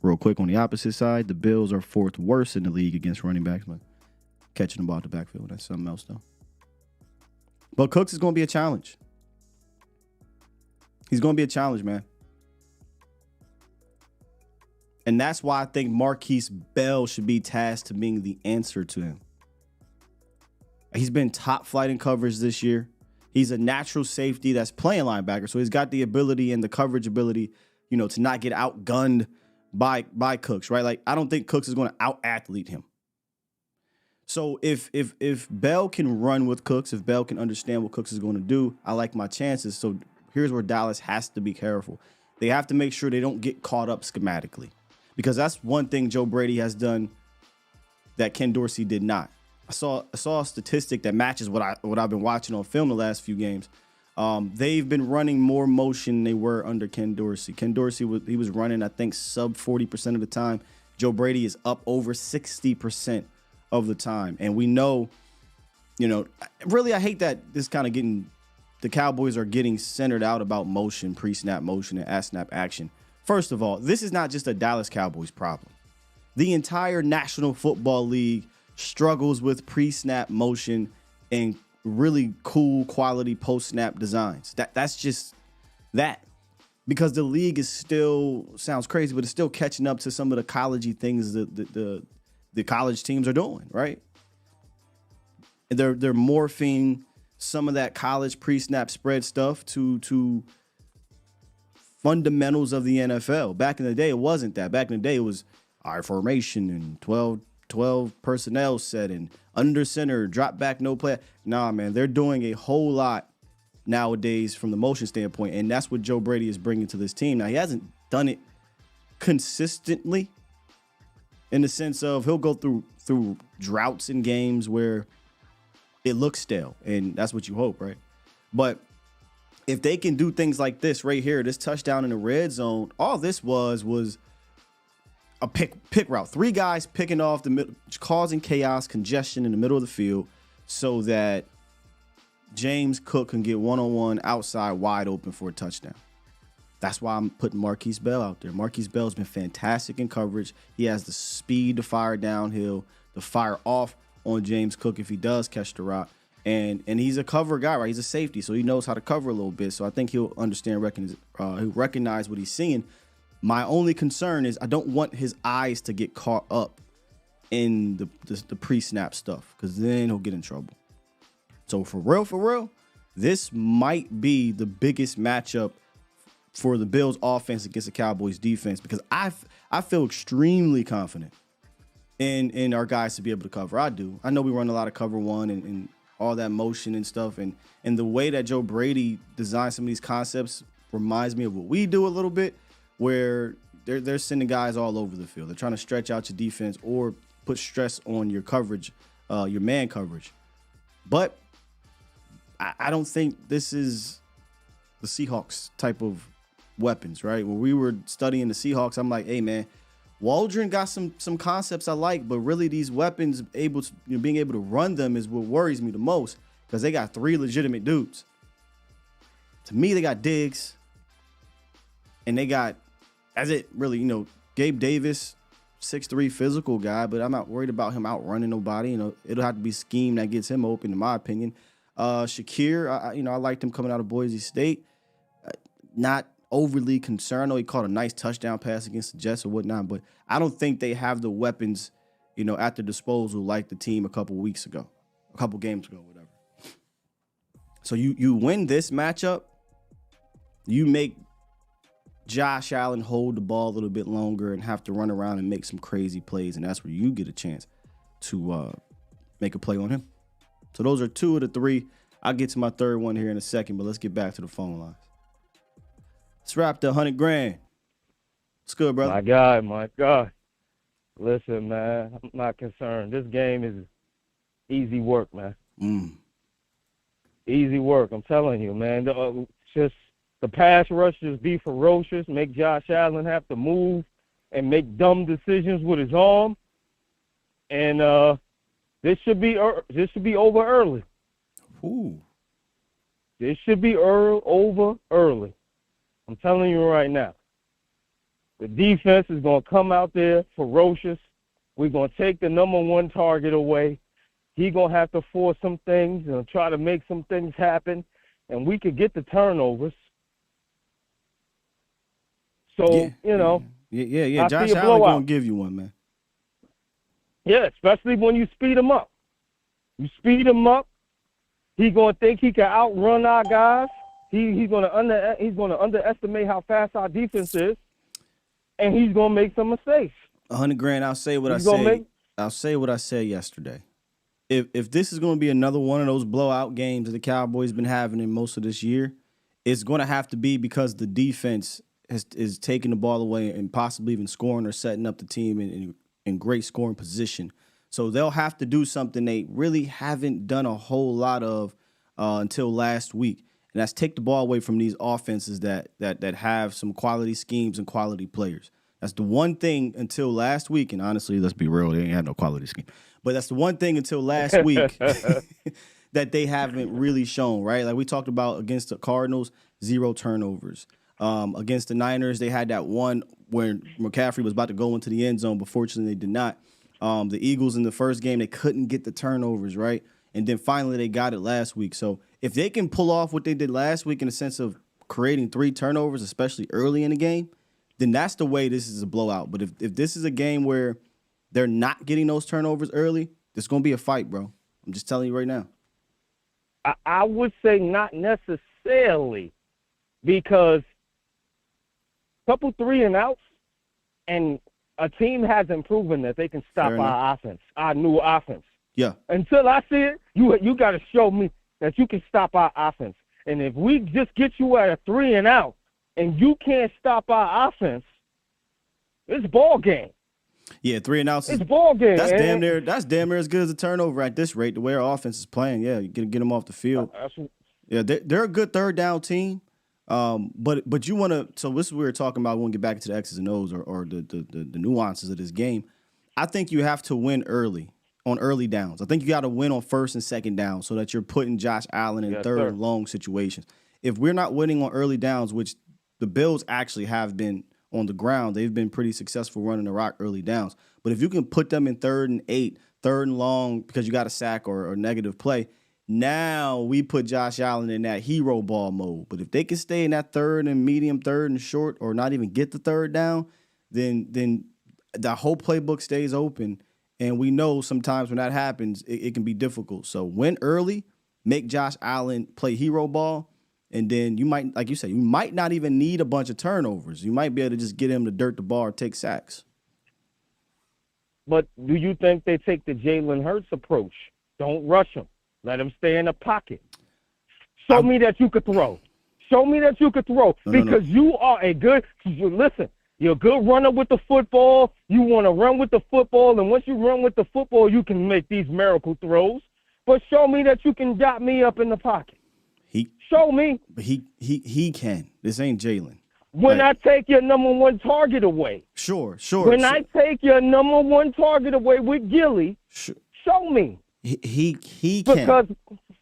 C: Real quick, on the opposite side, the Bills are 4th worst in the league against running backs, but catching the ball out the backfield, that's something else, though. But Cooks is going to be a challenge. He's going to be a challenge, man. And that's why I think Marquise Bell should be tasked to being the answer to him. He's been top flight in coverage this year. He's a natural safety that's playing linebacker, so he's got the ability and the coverage ability, to not get outgunned by Cooks, right? Like, I don't think Cooks is going to out-athlete him. So if Bell can run with Cooks, if Bell can understand what Cooks is going to do, I like my chances. So here's where Dallas has to be careful. They have to make sure they don't get caught up schematically, because that's one thing Joe Brady has done that Ken Dorsey did not. I saw a statistic that matches what I've been watching on film the last few games. They've been running more motion than they were under Ken Dorsey. Ken Dorsey was running, I think, sub 40% of the time. Joe Brady is up over 60% of the time. And we know, really, I hate that this kind of the Cowboys are getting centered out about motion, pre-snap motion, and at-snap action. First of all, this is not just a Dallas Cowboys problem. The entire National Football League struggles with pre-snap motion and really cool quality post-snap designs. That's just that. Because the league is still, sounds crazy, but it's still catching up to some of the college-y things that the college teams are doing, right? And they're morphing some of that college pre-snap spread stuff to fundamentals of the NFL. Back in the day, it wasn't that. Back in the day, it was our formation and 12 personnel set and under center, drop back, no play. Nah, man, they're doing a whole lot nowadays from the motion standpoint, and that's what Joe Brady is bringing to this team. Now, he hasn't done it consistently in the sense of he'll go through droughts in games where it looks stale, and that's what you hope, right? But if they can do things like this right here, this touchdown in the red zone, all this was a pick route. 3 guys picking off the middle, causing chaos, congestion in the middle of the field so that James Cook can get one-on-one outside wide open for a touchdown. That's why I'm putting Marquise Bell out there. Marquise Bell's been fantastic in coverage. He has the speed to fire downhill, to fire off on James Cook if he does catch the rock. And he's a cover guy, right? He's a safety, so he knows how to cover a little bit. So I think he'll understand, he'll recognize what he's seeing. My only concern is I don't want his eyes to get caught up in the pre-snap stuff, because then he'll get in trouble. So for real, this might be the biggest matchup for the Bills offense against the Cowboys defense, because I feel extremely confident in our guys to be able to cover. I do. I know we run a lot of cover one and all that motion and stuff, and the way that Joe Brady designed some of these concepts reminds me of what we do a little bit, where they're sending guys all over the field. They're trying to stretch out your defense or put stress on your coverage, your man coverage. But I don't think this is the Seahawks type of weapons, right? When we were studying the Seahawks, I'm like, hey, man, Waldron got some concepts I like, but really these weapons being able to run them is what worries me the most, because they got 3 legitimate dudes. To me, they got Diggs, and they got, as it really, Gabe Davis, 6'3" physical guy, but I'm not worried about him outrunning nobody. It'll have to be scheme that gets him open, in my opinion. Shakir, I liked him coming out of Boise State. Not overly concerned. I know he caught a nice touchdown pass against the Jets or whatnot, but I don't think they have the weapons, at their disposal like the team a couple games ago, whatever. So you win this matchup, you make Josh Allen hold the ball a little bit longer and have to run around and make some crazy plays, and that's where you get a chance to make a play on him. So those are 2 of the 3. I'll get to my third one here in a second, but let's get back to the phone lines. Let's wrap the $100,000. What's good, brother?
I: My God. Listen, man, I'm not concerned. This game is easy work, man. Easy work. I'm telling you, man. Just the pass rush just be ferocious, make Josh Allen have to move and make dumb decisions with his arm. And this should be over early.
C: Ooh.
I: This should be over early. I'm telling you right now. The defense is going to come out there ferocious. We're going to take the number 1 target away. He's going to have to force some things and try to make some things happen, and we could get the turnovers. So,
C: Yeah. Josh Allen going to give you one, man.
I: Yeah, especially when you speed him up. You speed him up, he's going to think he can outrun our guys. He's going to underestimate how fast our defense is, and he's going to make some mistakes.
C: $100,000. I'll say what I said yesterday. If this is going to be another one of those blowout games that the Cowboys been having in most of this year, it's going to have to be because the defense is taking the ball away and possibly even scoring or setting up the team in great scoring position. So they'll have to do something they really haven't done a whole lot of until last week. And that's take the ball away from these offenses that have some quality schemes and quality players. That's the one thing until last week. And honestly, let's be real, they ain't had no quality scheme. But that's the one thing until last week that they haven't really shown, right? Like we talked about against the Cardinals, 0 turnovers. Against the Niners, they had that one where McCaffrey was about to go into the end zone, but fortunately they did not. The Eagles in the first game, they couldn't get the turnovers, right? And then finally they got it last week. So if they can pull off what they did last week in the sense of creating 3 turnovers, especially early in the game, then that's the way this is a blowout. But if this is a game where they're not getting those turnovers early, it's going to be a fight, bro. I'm just telling you right now.
I: I would say not necessarily, because couple 3 and outs and a team hasn't proven that they can stop our offense, our new offense.
C: Yeah.
I: Until I see it, you got to show me that you can stop our offense. And if we just get you at a 3-and-out and you can't stop our offense, it's ball game.
C: Yeah, 3-and-outs.
I: It's ball game.
C: That's damn near. That's damn near as good as a turnover at this rate. The way our offense is playing, yeah, you get them off the field. Yeah, they're a good third down team. But you want to. So this is what we were talking about. We want to get back into the X's and O's or the nuances of this game. I think you have to win early on early downs. I think you got to win on first and second down so that you're putting Josh Allen in third and long situations. If we're not winning on early downs, which the Bills actually have been on the ground, they've been pretty successful running the rock early downs. But if you can put them in 3rd and 8, 3rd and long because you got a sack or negative play, now we put Josh Allen in that hero ball mode. But if they can stay in that 3rd and medium, 3rd and short, or not even get the 3rd down, then the whole playbook stays open. And we know sometimes when that happens, it can be difficult. So win early, make Josh Allen play hero ball, and then you might, like you said, you might not even need a bunch of turnovers. You might be able to just get him to dirt the ball or take sacks.
I: But do you think they take the Jalen Hurts approach? Don't rush him. Let him stay in the pocket. Show me that you could throw. Show me that you could throw. Because you are a good – listen, you're a good runner with the football. You want to run with the football, and once you run with the football, you can make these miracle throws. But show me that you can dot me up in the pocket. Show me.
C: But he can. This ain't Jalen.
I: When I take your number one target away.
C: Sure.
I: When I take your number one target away with Gilly, show me.
C: He can.
I: Because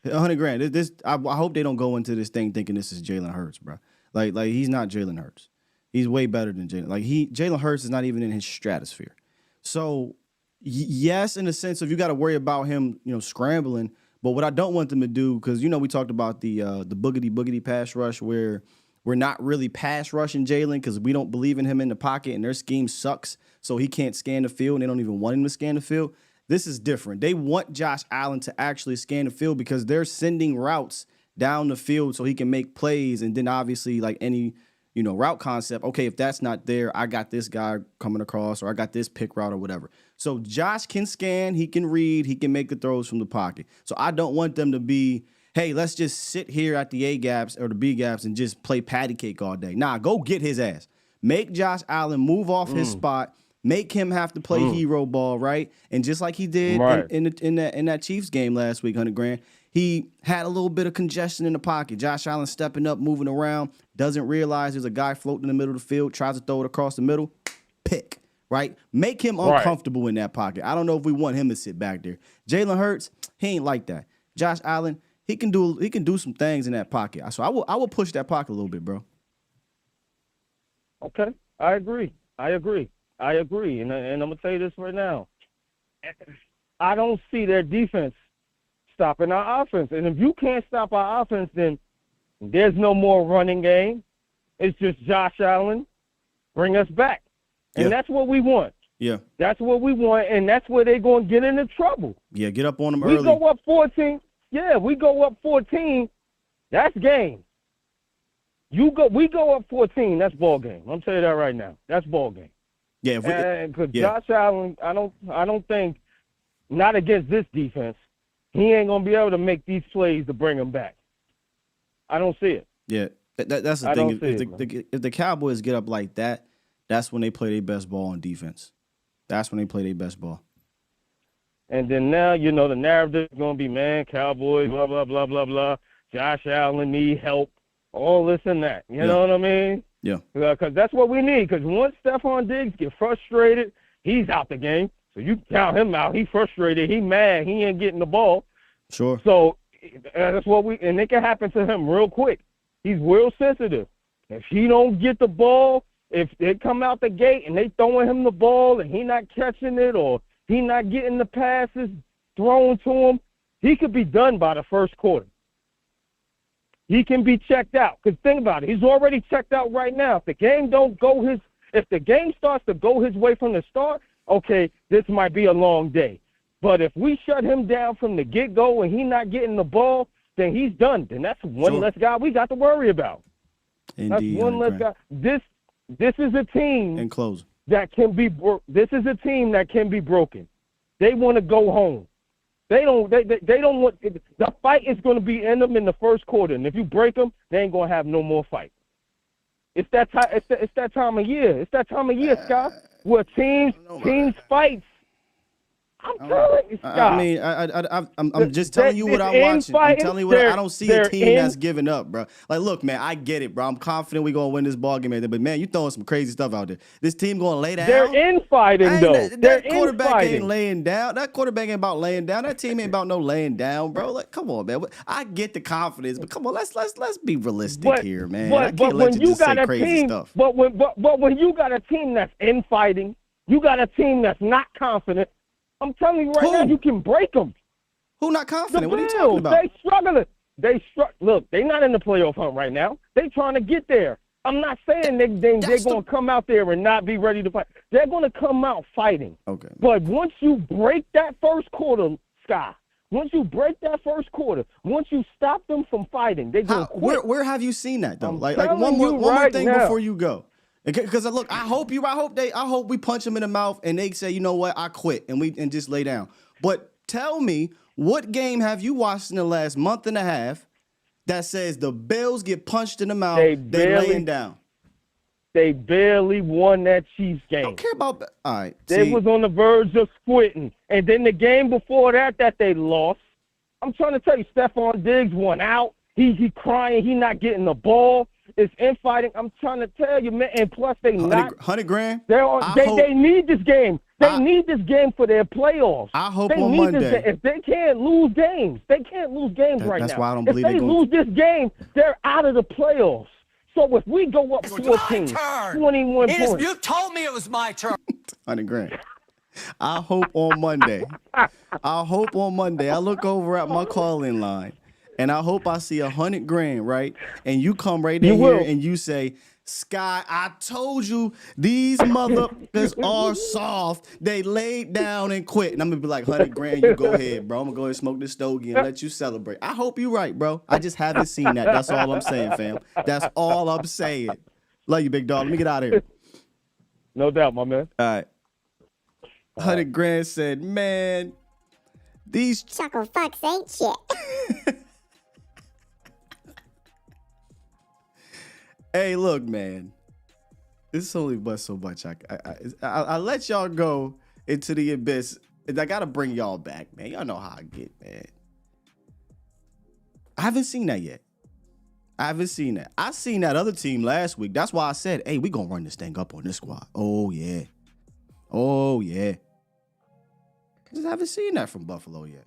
C: $100,000. This I hope they don't go into this thing thinking this is Jalen Hurts, bro. Like he's not Jalen Hurts. He's way better than Jalen. Jalen Hurts is not even in his stratosphere. So yes, in the sense of you got to worry about him, scrambling. But what I don't want them to do, because we talked about the boogity pass rush where we're not really pass rushing Jalen because we don't believe in him in the pocket and their scheme sucks, so he can't scan the field and they don't even want him to scan the field. This is different. They want Josh Allen to actually scan the field because they're sending routes down the field so he can make plays, and then obviously like any route concept, okay, if that's not there, I got this guy coming across or I got this pick route or whatever. So Josh can scan, he can read, he can make the throws from the pocket. So I don't want them to be, hey, let's just sit here at the A gaps or the B gaps and just play patty cake all day. Nah, go get his ass. Make Josh Allen move off his spot. Make him have to play hero ball, right? And just like he did in that Chiefs game last week, $100,000, he had a little bit of congestion in the pocket. Josh Allen stepping up, moving around, doesn't realize there's a guy floating in the middle of the field, tries to throw it across the middle, pick, right? Make him uncomfortable in that pocket. I don't know if we want him to sit back there. Jalen Hurts, he ain't like that. Josh Allen, he can do some things in that pocket. So I will push that pocket a little bit, bro.
I: Okay, I agree. And I'm going to tell you this right now. I don't see their defense stopping our offense. And if you can't stop our offense, then there's no more running game. It's just Josh Allen, bring us back. And that's what we want.
C: Yeah.
I: That's what we want, and that's where they're going to get into trouble.
C: Yeah, get up on them early.
I: We go up 14. Yeah, we go up 14. That's game. We go up 14. That's ball game. I'm telling you that right now. That's ball game.
C: Yeah,
I: because Josh Allen, I don't think, not against this defense, he ain't gonna be able to make these plays to bring him back. I don't see it.
C: Yeah, that's the thing. If the Cowboys get up like that, that's when they play their best ball on defense. That's when they play their best ball.
I: And then now, the narrative is gonna be, man, Cowboys, blah blah blah blah blah. Josh Allen need help, all this and that. You know what I mean?
C: Yeah.
I: Because that's what we need. Because once Stephon Diggs get frustrated, he's out the game. So you count him out. He frustrated. He mad. He ain't getting the ball.
C: Sure.
I: So that's what and it can happen to him real quick. He's real sensitive. If he don't get the ball, if they come out the gate and they throwing him the ball and he not catching it or he not getting the passes thrown to him, he could be done by the first quarter. He can be checked out. Because think about it, he's already checked out right now. If the game starts to go his way from the start, okay, this might be a long day. But if we shut him down from the get-go and he not getting the ball, then he's done. Then that's one less guy we got to worry about.
C: Indeed,
I: that's one less guy. This is a team
C: and close
I: that can be this is a team that can be broken. They want to go home. They don't want the fight is going to be in them in the first quarter, and if you break them, they ain't going to have no more fight. It's that time. It's that time of year. It's that time of year, Scott, where teams fights. I'm telling you, Scott.
C: I mean, I'm just telling you what I'm watching. I'm telling you what I don't see a team that's giving up, bro. Like, look, man, I get it, bro. I'm confident we're gonna win this ball game, but man, you throwing some crazy stuff out there. This team gonna lay down.
I: They're infighting, though.
C: That quarterback ain't laying down. That quarterback ain't about laying down. That team ain't about no laying down, bro. Like, come on, man. I get the confidence, but come on, let's be realistic here, man. I can't let you just say crazy stuff.
I: But when you got a team that's infighting, you got a team that's not confident. I'm telling you right now, you can break them.
C: Who not confident? What are you talking about?
I: They struggling. Look, they're not in the playoff hunt right now. They trying to get there. I'm not saying they're going to come out there and not be ready to fight. They're going to come out fighting.
C: Okay.
I: But once you break that first quarter, Sky, once you stop them from fighting, they're going to quit.
C: Where have you seen that, though? Like one more thing before you go. Because look, I hope we punch them in the mouth and they say, you know what, I quit and just lay down. But tell me, what game have you watched in the last month and a half that says the Bills get punched in the mouth, they laying down?
I: They barely won that Chiefs game.
C: I don't care about that. All right.
I: They was on the verge of quitting. And then the game before that they lost. I'm trying to tell you, Stephon Diggs won out. He crying. He not getting the ball. It's infighting. I'm trying to tell you, man. And plus, they not
C: $100,000.
I: They need this game. They need this game for their playoffs.
C: I hope on Monday.
I: If they can't lose games, right now.
C: That's why I don't believe
I: if they lose this game, they're out of the playoffs. So if we go up 14, 21 points.
J: You told me it was my turn.
C: $100,000. I hope on Monday. I look over at my call-in line. And I hope I see $100,000, right? And you come right in here and you say, Sky, I told you these motherfuckers are soft. They laid down and quit. And I'm gonna be like, $100,000, you go ahead, bro. I'm gonna go ahead and smoke this stogie and let you celebrate. I hope you're right, bro. I just haven't seen that. That's all I'm saying, fam. That's all I'm saying. Love you, big dog. Let me get out of here.
I: No doubt, my man.
C: All right. $100,000 said, man, these
H: chuckle fucks ain't shit.
C: Hey, look, man. This is only but so much. I let y'all go into the abyss. And I gotta bring y'all back, man. Y'all know how I get, man. I haven't seen that yet. I seen that other team last week. That's why I said, hey, we gonna run this thing up on this squad. Oh yeah. I just haven't seen that from Buffalo yet.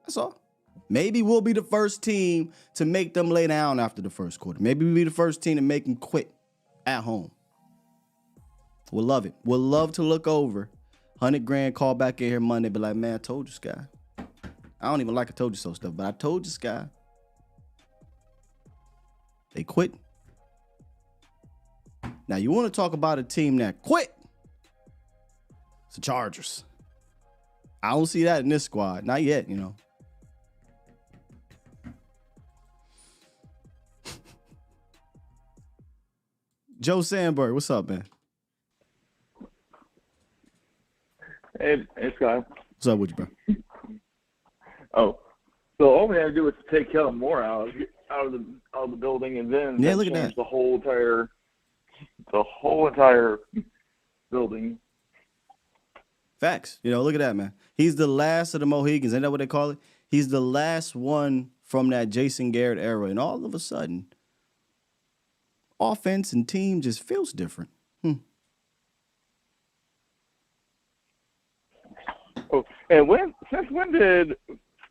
C: That's all. Maybe we'll be the first team to make them lay down after the first quarter. Maybe we'll be the first team to make them quit at home. We'll love it. We'll love to look over. $100,000 call back in here Monday, be like, man, I told you, Sky. I don't even like I told you so stuff, but I told you, Sky. They quit. Now, you want to talk about a team that quit? It's the Chargers. I don't see that in this squad. Not yet, you know. Joe Sandberg, what's up, man?
K: Hey, Scott.
C: What's up with you, bro?
K: Oh, so all we had to do was take Kellen Moore out of the building, and then
C: look at that.
K: The whole entire building.
C: Facts. You know, look at that, man. He's the last of the Mohegans. Isn't that what they call it? He's the last one from that Jason Garrett era, and all of a sudden, offense and team just feels different.
K: Oh, and since when did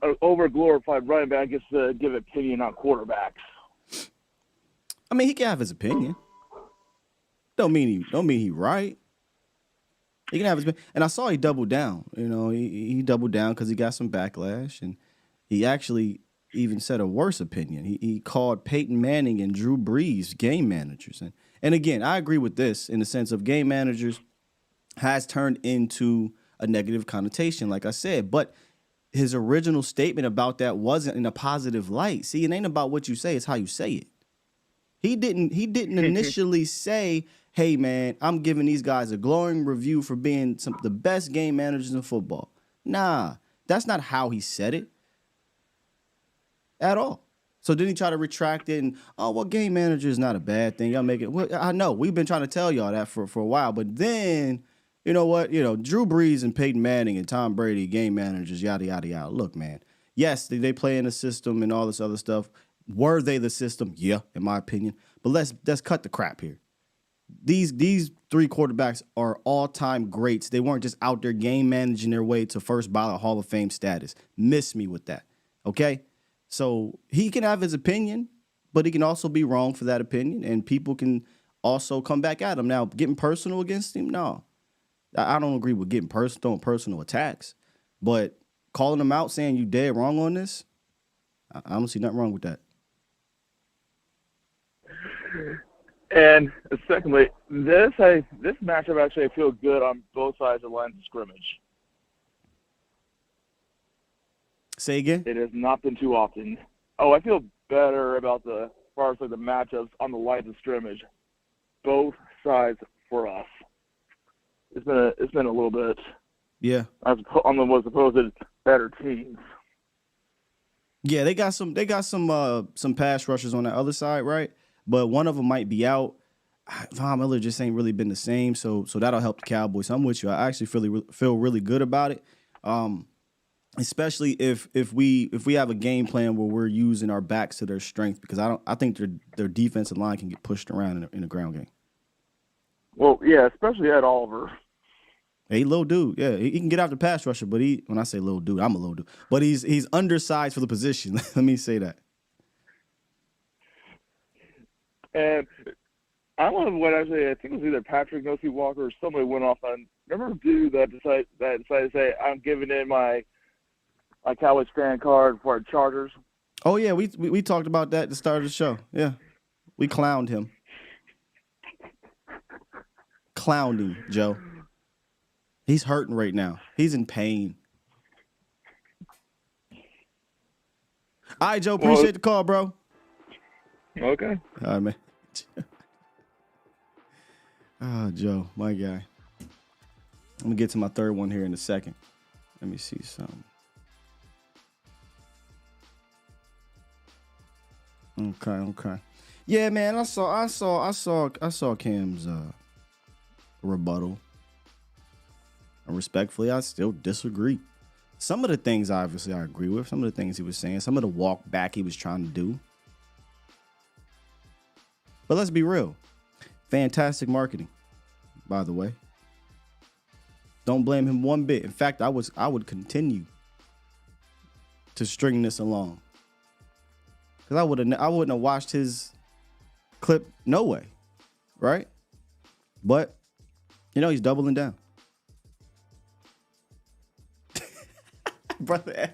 K: an over-glorified running back get to give opinion on quarterbacks?
C: I mean, he can have his opinion. Don't mean he right. He can have his opinion. And I saw he doubled down. You know, he doubled down because he got some backlash, and he actually even said a worse opinion. He called Peyton Manning and Drew Brees game managers. And again, I agree with this in the sense of game managers has turned into a negative connotation, like I said. But his original statement about that wasn't in a positive light. See, it ain't about what you say, it's how you say it. He didn't initially say, hey, man, I'm giving these guys a glowing review for being some of the best game managers in football. Nah, that's not how he said it at all. So then he tried to retract it and, oh, well, game manager is not a bad thing. Y'all make it. Well, I know. We've been trying to tell y'all that for a while. But then, you know what? You know, Drew Brees and Peyton Manning and Tom Brady, game managers, yada, yada, yada. Look, man. Yes, they play in the system and all this other stuff. Were they the system? Yeah, in my opinion. But let's cut the crap here. These three quarterbacks are all-time greats. They weren't just out there game managing their way to first ballot Hall of Fame status. Miss me with that, okay? So he can have his opinion, but he can also be wrong for that opinion, and people can also come back at him. Now, getting personal against him, no. I don't agree with getting personal attacks, but calling him out, saying you dead wrong on this, I don't see nothing wrong with that.
K: And secondly, this matchup actually I feel good on both sides of the line of scrimmage.
C: Say again?
K: It has not been too often. Oh, I feel better about as far as like the matchups on the lines of scrimmage. Both sides for us. It's been a little bit.
C: Yeah.
K: On the supposed better teams.
C: Yeah, they got some pass rushers on the other side, right? But one of them might be out. Von Miller just ain't really been the same, so that'll help the Cowboys. So I'm with you. I actually feel really good about it. Especially if we have a game plan where we're using our backs to their strength, because I think their defensive line can get pushed around in a ground game.
K: Well, yeah, especially Ed Oliver.
C: Hey, little dude, yeah, he can get out the pass rusher, but when I say little dude, I'm a little dude, but he's undersized for the position. Let me say that. And
K: I don't know what actually. I think it was either Patrick Nosey Walker or somebody went off on. Remember the dude that decided to say, "I'm giving in my Cowboys fan card for our Chargers."
C: Oh yeah, we talked about that at the start of the show. Yeah, we clowned him. Clowned him, Joe. He's hurting right now. He's in pain. All right, Joe. Appreciate the call, bro.
K: Okay.
C: All right, man. Oh, Joe, my guy. I'm going to get to my third one here in a second. Let me see something. Okay. Yeah, man, I saw Cam's rebuttal. And respectfully, I still disagree. Some of the things, obviously, I agree with. Some of the things he was saying. Some of the walk back he was trying to do. But let's be real. Fantastic marketing, by the way. Don't blame him one bit. In fact, I would continue to string this along. Because I wouldn't have watched his clip no way. Right? But, he's doubling down. Brother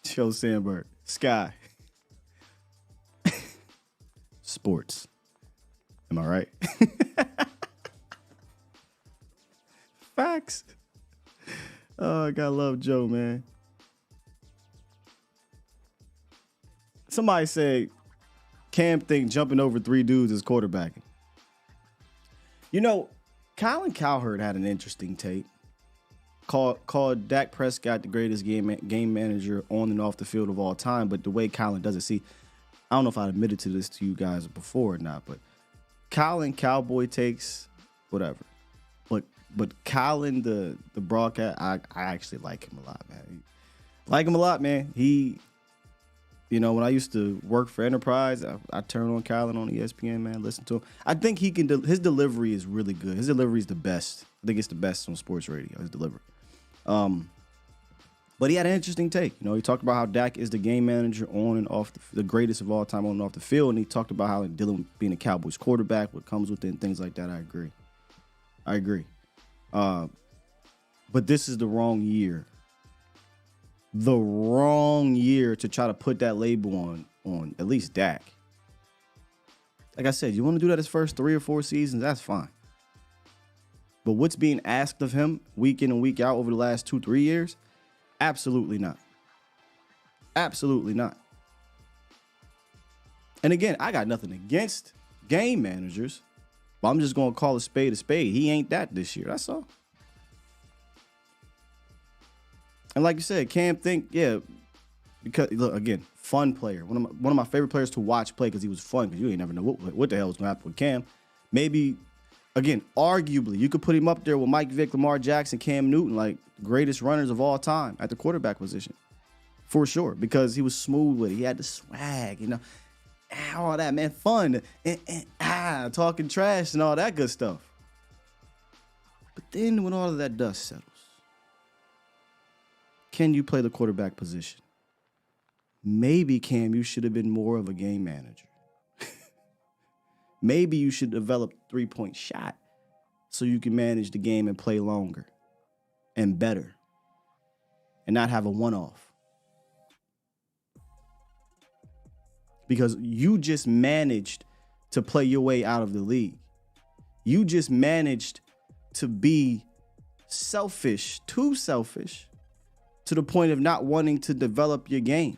C: Joe Sandberg. Sky. Sports. Am I right? Facts. Oh, I gotta love Joe, man. Somebody said Cam think jumping over three dudes is quarterbacking. Colin Cowherd had an interesting take. Called Dak Prescott the greatest game manager on and off the field of all time, but the way Colin does it, see, I don't know if I admitted to this to you guys before or not, but Colin Cowboy takes whatever. But Colin the broadcast, I actually like him a lot, man. Like him a lot, man. He, when I used to work for Enterprise, I turn on Colin on ESPN, man. Listen to him. I think he can. His delivery is really good. His delivery is the best. I think it's the best on sports radio. His delivery. But he had an interesting take. He talked about how Dak is the game manager on and off the greatest of all time on and off the field, and he talked about how dealing with being a Cowboys quarterback, what comes with it, and things like that. I agree. But this is the wrong year. The wrong year to try to put that label on at least Dak. Like I said, you want to do that his first 3 or 4 seasons, that's fine. But what's being asked of him week in and week out over the last 2-3 years? Absolutely not. Absolutely not. And again, I got nothing against game managers, but I'm just going to call a spade a spade. He ain't that this year. That's all. And like you said, Cam think, yeah, because look, again, fun player. One of my favorite players to watch play because he was fun, because you ain't never know what the hell was going to happen with Cam. Maybe, again, arguably, you could put him up there with Mike Vick, Lamar Jackson, Cam Newton, like greatest runners of all time at the quarterback position. For sure, because he was smooth with it. He had the swag, you know. All that, man, fun. Talking trash and all that good stuff. But then when all of that dust settles, can you play the quarterback position? Maybe, Cam, you should have been more of a game manager. Maybe you should develop three-point shot so you can manage the game and play longer and better and not have a one-off. Because you just managed to play your way out of the league. You just managed to be selfish, too selfish, to the point of not wanting to develop your game.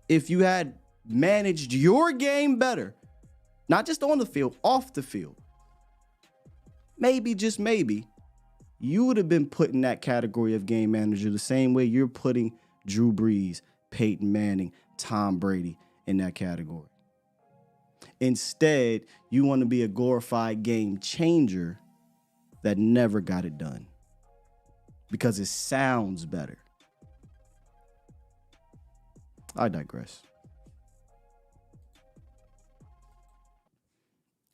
C: If you had managed your game better, not just on the field, off the field, maybe, just maybe, you would have been put in that category of game manager the same way you're putting Drew Brees, Peyton Manning, Tom Brady in that category. Instead, you want to be a glorified game changer that never got it done because it sounds better. I digress.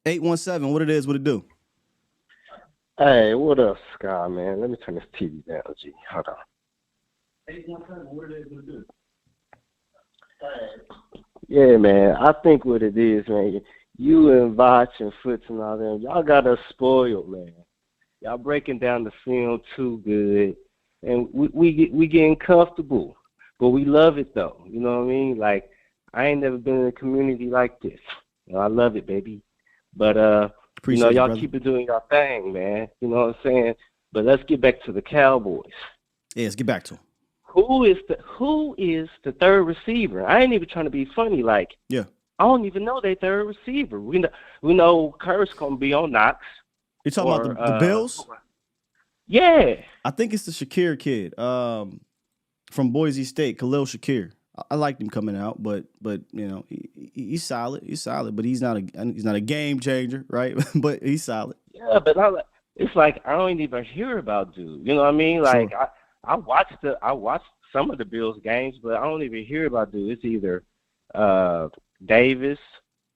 C: 817, what it is, what it do?
J: Hey, what up, Sky, man? Let me turn this TV down, G. Hold on.
C: 817, what it is, what it do?
J: Yeah, man. I think what it is, man, you and Vach and Foots and all them, y'all got us spoiled, man. Y'all breaking down the film too good, and we getting comfortable, but we love it though. You know what I mean? Like, I ain't never been in a community like this. You know, I love it, baby. But you know, y'all keep it doing your thing, man. You know what I'm saying? But let's get back to the Cowboys.
C: Yeah, let's get back to them.
J: Who is the third receiver? I ain't even trying to be funny. Like,
C: yeah,
J: I don't even know their third receiver. We know Kurt's gonna be on Knox.
C: You talking about the Bills?
J: Yeah,
C: I think it's the Shakir kid from Boise State, Khalil Shakir. I liked him coming out, but you know he's solid. He's solid, but he's not a game changer, right? But he's solid.
J: Yeah, but it's like I don't even hear about dude. You know what I mean? Like sure. I watched some of the Bills games, but I don't even hear about dude. It's either Davis,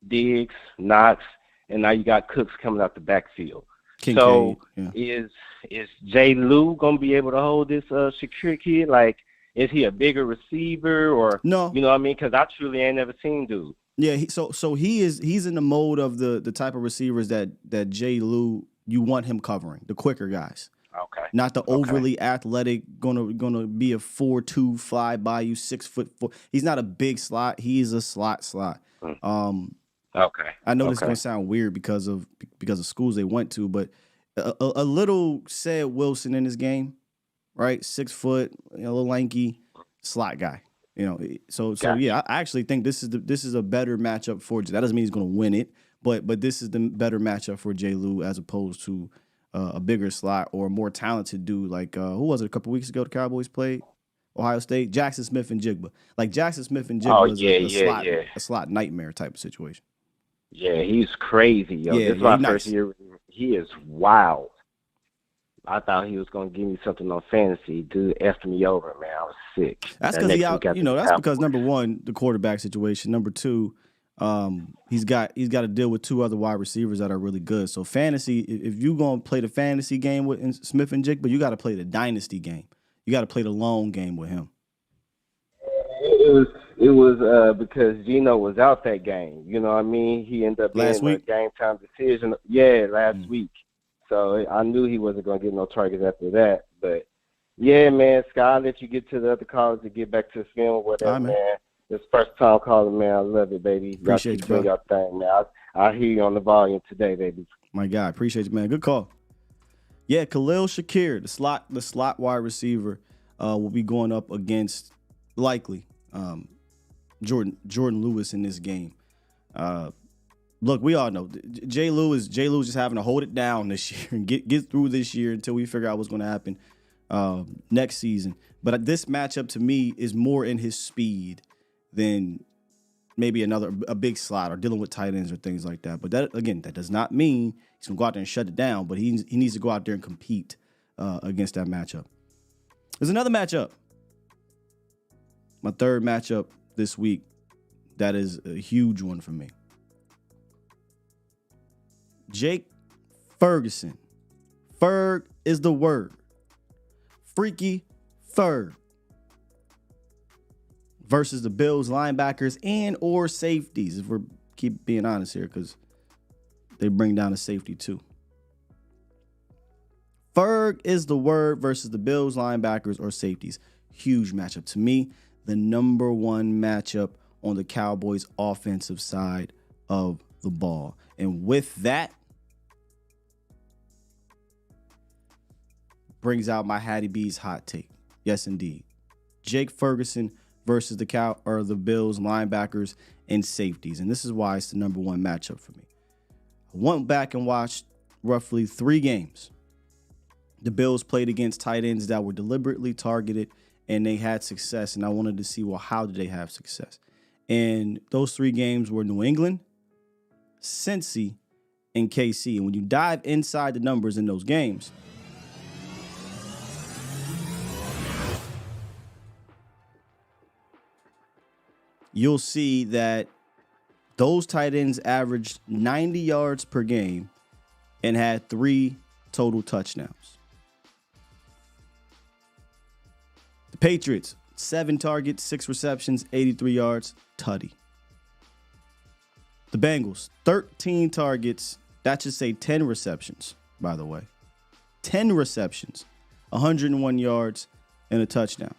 J: Diggs, Knox, and now you got Cooks coming out the backfield.
C: Kincaid,
J: so
C: yeah.
J: Is Jay Lou gonna be able to hold this Shakir kid? Like, is he a bigger receiver or
C: no? You
J: know what I mean? Because I truly ain't never seen dude.
C: Yeah, he's in the mode of the type of receivers that Jay Lou, you want him covering, the quicker guys.
J: Okay.
C: Not the overly athletic, gonna be a 4.2 fly by you, 6'4". He's not a big slot. He's a slot.
J: Okay.
C: I know this is gonna sound weird because of schools they went to, but a little Ced Wilson in this game, right? 6 foot, a little lanky slot guy. You know, so yeah, I actually think this is a better matchup for Jay. That doesn't mean he's gonna win it, but this is the better matchup for Jay Lou as opposed to a bigger slot or a more talented dude like who was it a couple weeks ago the Cowboys played? Ohio State, Jackson Smith and Jigba. Like Jackson Smith and Jigba is a slot nightmare type of situation.
J: Yeah, he's crazy, yo. This is my first year. He is wild. I thought he was gonna give me something on fantasy. Dude effed me over, man. I was sick.
C: That's because that's because number one, the quarterback situation. Number two, he's got to deal with two other wide receivers that are really good. So fantasy, if you gonna play the fantasy game with Smith and Jigba, you got to play the dynasty game. You got to play the long game with him.
J: It was because Geno was out that game. You know what I mean? He ended up being a game time decision. Yeah, last week. So I knew he wasn't going to get no targets after that. But, yeah, man, Scott, I'll let you get to the other callers to get back to the film or whatever, right, man. This first time calling, man. I love it, baby.
C: Appreciate you, bro.
J: Y'all thing, man. I hear you on the volume today, baby.
C: My guy, appreciate you, man. Good call. Yeah, Khalil Shakir, the slot wide receiver, will be going up against likely Jordan Lewis in this game. Look, we all know Jay Lewis just having to hold it down this year and get through this year until we figure out what's going to happen next season. But this matchup to me is more in his speed than maybe a big slot or dealing with tight ends or things like that. But that does not mean he's going to go out there and shut it down. But he needs to go out there and compete against that matchup. There's another matchup. My third matchup this week that is a huge one for me. Jake Ferguson. Ferg is the word. Freaky Ferg. Versus the Bills linebackers and or safeties, if we're keep being honest here, because they bring down a safety too. Ferg is the word versus the Bills linebackers or safeties. Huge matchup. To me, the number one matchup on the Cowboys offensive side of the ball. And with that, brings out my Hattie B's hot take. Yes, indeed. Jake Ferguson versus the Bills linebackers and safeties. And this is why it's the number one matchup for me. I went back and watched roughly 3 games. The Bills played against tight ends that were deliberately targeted and they had success. And I wanted to see, well, how did they have success? And those 3 games were New England, Cincy, and KC. And when you dive inside the numbers in those games, you'll see that those tight ends averaged 90 yards per game and had 3 total touchdowns. The Patriots, 7 targets, 6 receptions, 83 yards, tutty. The Bengals, 13 targets, that should say 10 receptions, by the way. 10 receptions, 101 yards, and a touchdown.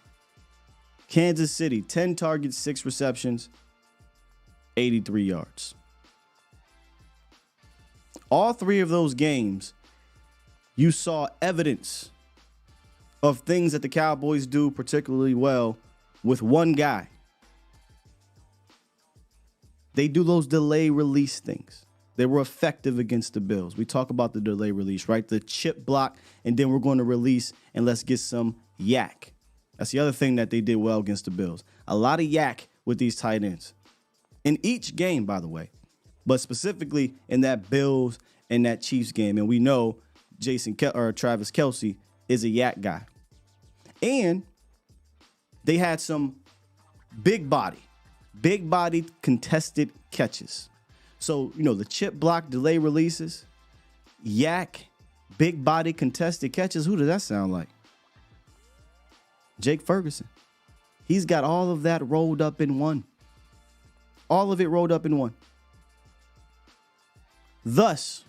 C: Kansas City, 10 targets, 6 receptions, 83 yards. All 3 of those games, you saw evidence of things that the Cowboys do particularly well with one guy. They do those delay release things. They were effective against the Bills. We talk about the delay release, right? The chip block, and then we're going to release, and let's get some yak. That's the other thing that they did well against the Bills. A lot of yak with these tight ends. In each game, by the way, but specifically in that Bills and that Chiefs game. And we know Travis Kelce is a yak guy. And they had some big body contested catches. So, the chip block delay releases, yak, big body contested catches. Who does that sound like? Jake Ferguson. He's got all of that rolled up in one. All of it rolled up in one. Thus,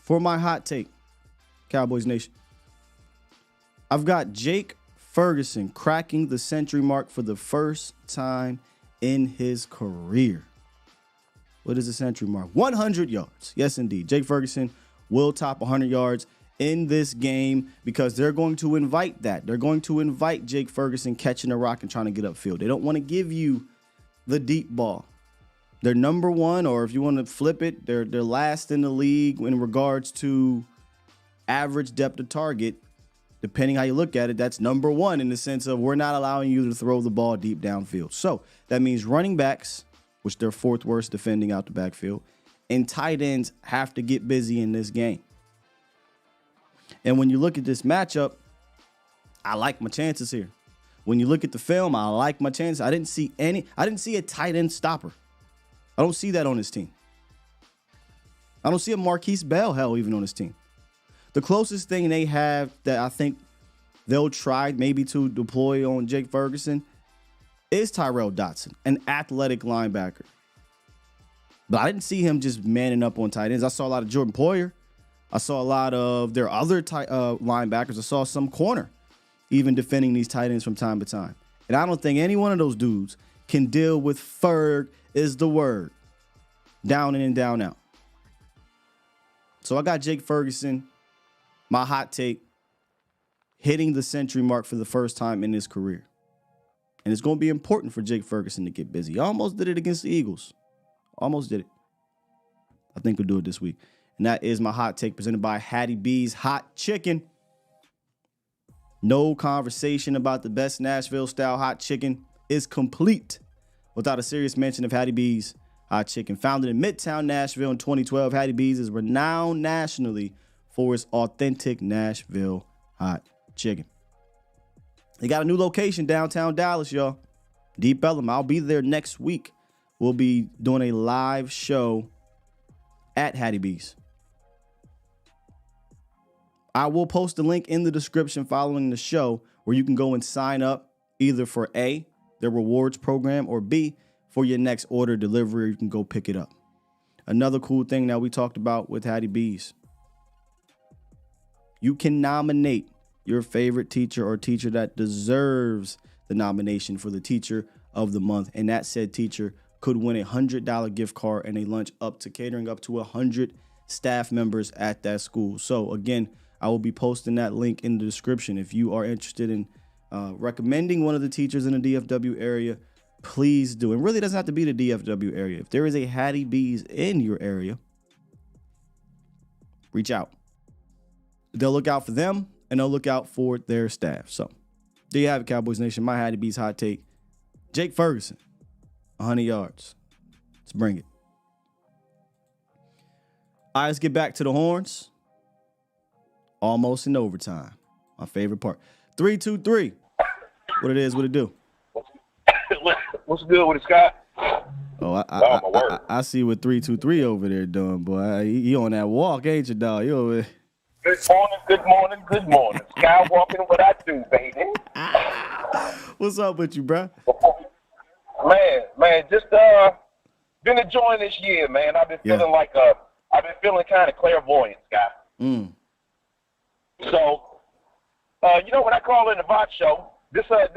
C: for my hot take, Cowboys Nation, I've got Jake Ferguson cracking the century mark for the first time in his career. What is the century mark? 100 yards. Yes, indeed. Jake Ferguson will top 100 yards in this game because they're going to invite that. They're going to invite Jake Ferguson catching a rock and trying to get upfield. They don't want to give you the deep ball. They're number one, or if you want to flip it, they're last in the league in regards to average depth of target. Depending how you look at it, that's number one in the sense of we're not allowing you to throw the ball deep downfield. So that means running backs, which they're 4th worst defending out the backfield, and tight ends have to get busy in this game. And when you look at this matchup, I like my chances here. When you look at the film, I like my chances. I didn't see a tight end stopper. I don't see that on his team. I don't see a Marquise Bell, hell, even on his team. The closest thing they have that I think they'll try maybe to deploy on Jake Ferguson is Tyrell Dotson, an athletic linebacker. But I didn't see him just manning up on tight ends. I saw a lot of Jordan Poyer. I saw a lot of their other linebackers. I saw some corner even defending these tight ends from time to time. And I don't think any one of those dudes can deal with Ferg is the word. Down in and down out. So I got Jake Ferguson, my hot take, hitting the century mark for the first time in his career. And it's going to be important for Jake Ferguson to get busy. He almost did it against the Eagles. Almost did it. I think we'll do it this week. And that is my hot take presented by Hattie B's Hot Chicken. No conversation about the best Nashville-style hot chicken is complete without a serious mention of Hattie B's Hot Chicken. Founded in Midtown Nashville in 2012, Hattie B's is renowned nationally for its authentic Nashville hot chicken. They got a new location downtown Dallas, y'all. Deep Ellum. I'll be there next week. We'll be doing a live show at Hattie B's. I will post a link in the description following the show where you can go and sign up either for A, their rewards program, or B, for your next order delivery. You can go pick it up. Another cool thing that we talked about with Hattie B's. You can nominate your favorite teacher or teacher that deserves the nomination for the teacher of the month. And that said teacher could win a $100 gift card and a lunch up to catering up to 100 staff members at that school. So again, I will be posting that link in the description. If you are interested in recommending one of the teachers in the DFW area, please do. And really, it doesn't have to be the DFW area. If there is a Hattie B's in your area, reach out. They'll look out for them, and they'll look out for their staff. So there you have it, Cowboys Nation. My Hattie B's hot take. Jake Ferguson, 100 yards. Let's bring it. All right, let's get back to the horns. Almost in overtime. My favorite part. 3-2-3. What it is, what it do?
F: What's good with it, Scott?
C: Oh, I see what 3-2-3 over there doing, boy. He on that walk, ain't you, dog? You over there.
F: Good morning. Sky walking what I do, baby.
C: What's up with you, bro?
F: Man, just been enjoying this year, man. I've been feeling kind of clairvoyant, Scott. So, when I call in the VOD show, this LA,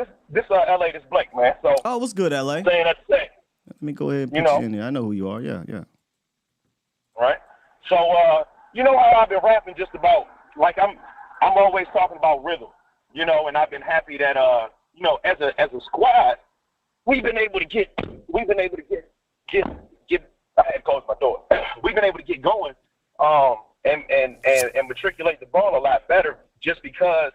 F: this Blake, man. So,
C: what's good, LA?
F: Saying that to say.
C: Let me go ahead and put you in there. I know who you are. Yeah.
F: Right. So, how I've been rapping just about like I'm always talking about rhythm, and I've been happy that as a squad, we've been able to get I had to close my door. We've been able to get going, and matriculate the ball a lot better just because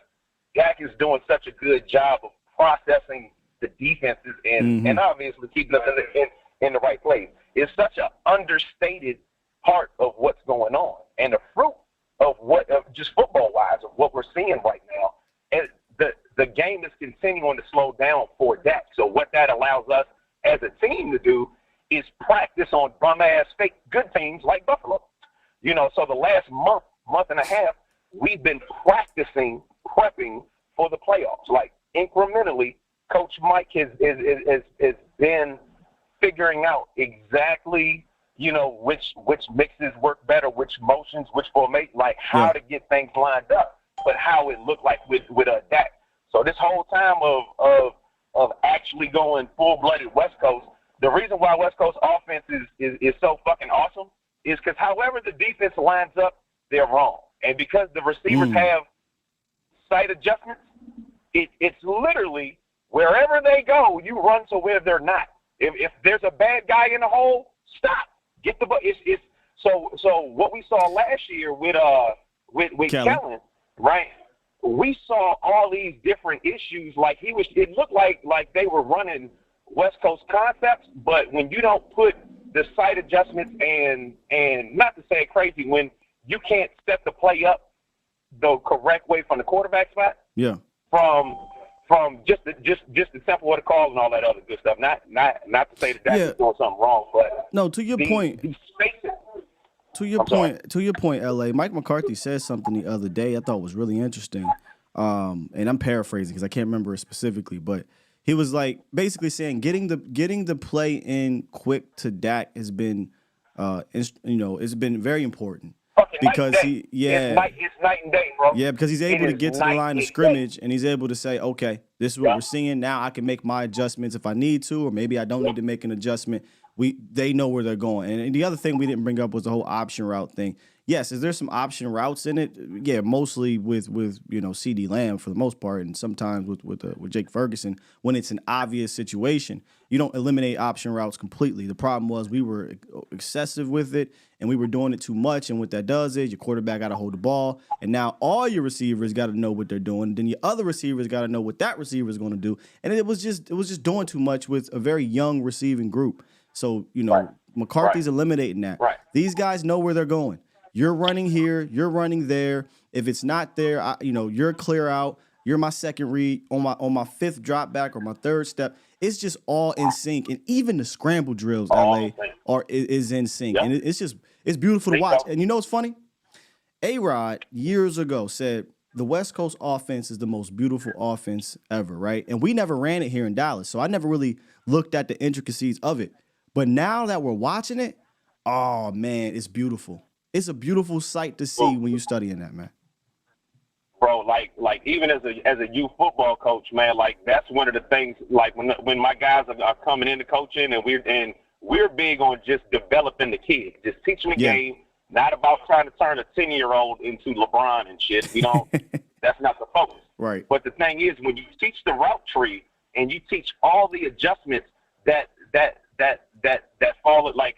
F: Dak is doing such a good job of processing the defenses and obviously keeping them in the right place. It's such an understated part of what's going on and the fruit of just football-wise of what we're seeing right now. And the game is continuing to slow down for Dak. So what that allows us as a team to do is practice on bum-ass fake good teams like Buffalo. So the last month and a half, we've been prepping for the playoffs. Like incrementally, Coach Mike has been figuring out exactly, which mixes work better, which motions, which formation, like how to get things lined up, but how it looked like with Dak. So this whole time of actually going full-blooded West Coast, the reason why West Coast offense is so fucking awesome is because however the defense lines up, they're wrong. And because the receivers have sight adjustments, it's literally wherever they go, you run to where they're not. If there's a bad guy in the hole, stop. Get the ball. So what we saw last year with Kellen, right? We saw all these different issues. Like it looked like they were running West Coast concepts, but when you don't put the sight adjustments and not to say crazy, when you can't set the play up the correct way from the quarterback spot, from just the simple of the call and all that other good stuff. Not to say that that's doing something wrong, but
C: no. To your point. To your point, LA. Mike McCarthy said something the other day I thought was really interesting, and I'm paraphrasing because I can't remember it specifically, but he was like basically saying getting the play in quick to Dak has been, it's been very important because
F: it's night and day, bro.
C: Yeah, because he's able to get to the line of scrimmage and he's able to say, okay, This is what we're seeing now. I can make my adjustments if I need to, or maybe I don't need to make an adjustment. They know where they're going. And the other thing we didn't bring up was the whole option route thing. Yes, is there some option routes in it? Yeah, mostly with CeeDee Lamb for the most part, and sometimes with Jake Ferguson when it's an obvious situation. You don't eliminate option routes completely. The problem was we were excessive with it, and we were doing it too much. And what that does is your quarterback got to hold the ball, and now all your receivers got to know what they're doing. Then your other receivers got to know what that receiver is going to do, and it was just doing too much with a very young receiving group. So McCarthy's eliminating that.
F: Right.
C: These guys know where they're going. You're running here. You're running there. If it's not there, you're clear out. You're my second read on my fifth drop back or my third step. It's just all in sync, and even the scramble drills, LA, is in sync, and it's beautiful to watch. And you know what's funny? A-Rod years ago said the West Coast offense is the most beautiful offense ever, right? And we never ran it here in Dallas, so I never really looked at the intricacies of it. But now that we're watching it, oh man, it's beautiful. It's a beautiful sight to see when you're studying that, man.
F: Bro, like even as a youth football coach, man, like that's one of the things. Like when my guys are coming into coaching, and we're big on just developing the kid, just teaching the game, not about trying to turn a 10-year-old into LeBron and shit. We don't. That's not the focus.
C: Right.
F: But the thing is, when you teach the route tree and you teach all the adjustments that fall like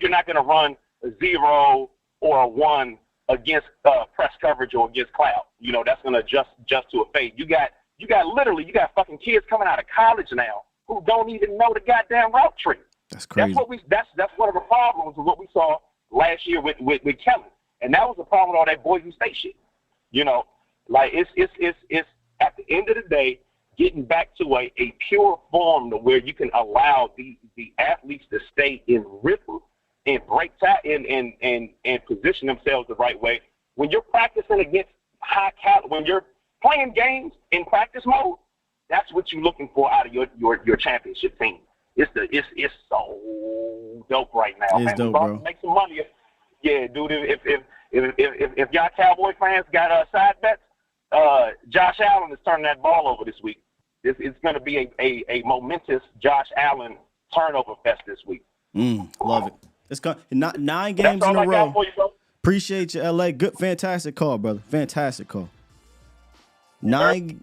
F: you're not going to run a 0 or a 1 against press coverage or against cloud. That's going to adjust to a fade. You got fucking kids coming out of college now who don't even know the goddamn route tree.
C: That's crazy.
F: That's one of the problems with what we saw last year with Kelly. And that was the problem with all that Boise State shit. Like it's at the end of the day, getting back to a pure form to where you can allow the athletes to stay in rhythm and break and position themselves the right way. When you're practicing against when you're playing games in practice mode, that's what you're looking for out of your championship team. It's so dope right now.
C: It's dope, bro.
F: Make some money. Dude. If y'all Cowboy fans got side bets, Josh Allen is turning that ball over this week. It's going to be a momentous Josh Allen turnover fest this week.
C: Love it. It's got 9 games in a row. Appreciate you, LA. Good, fantastic call, brother. Fantastic call. 9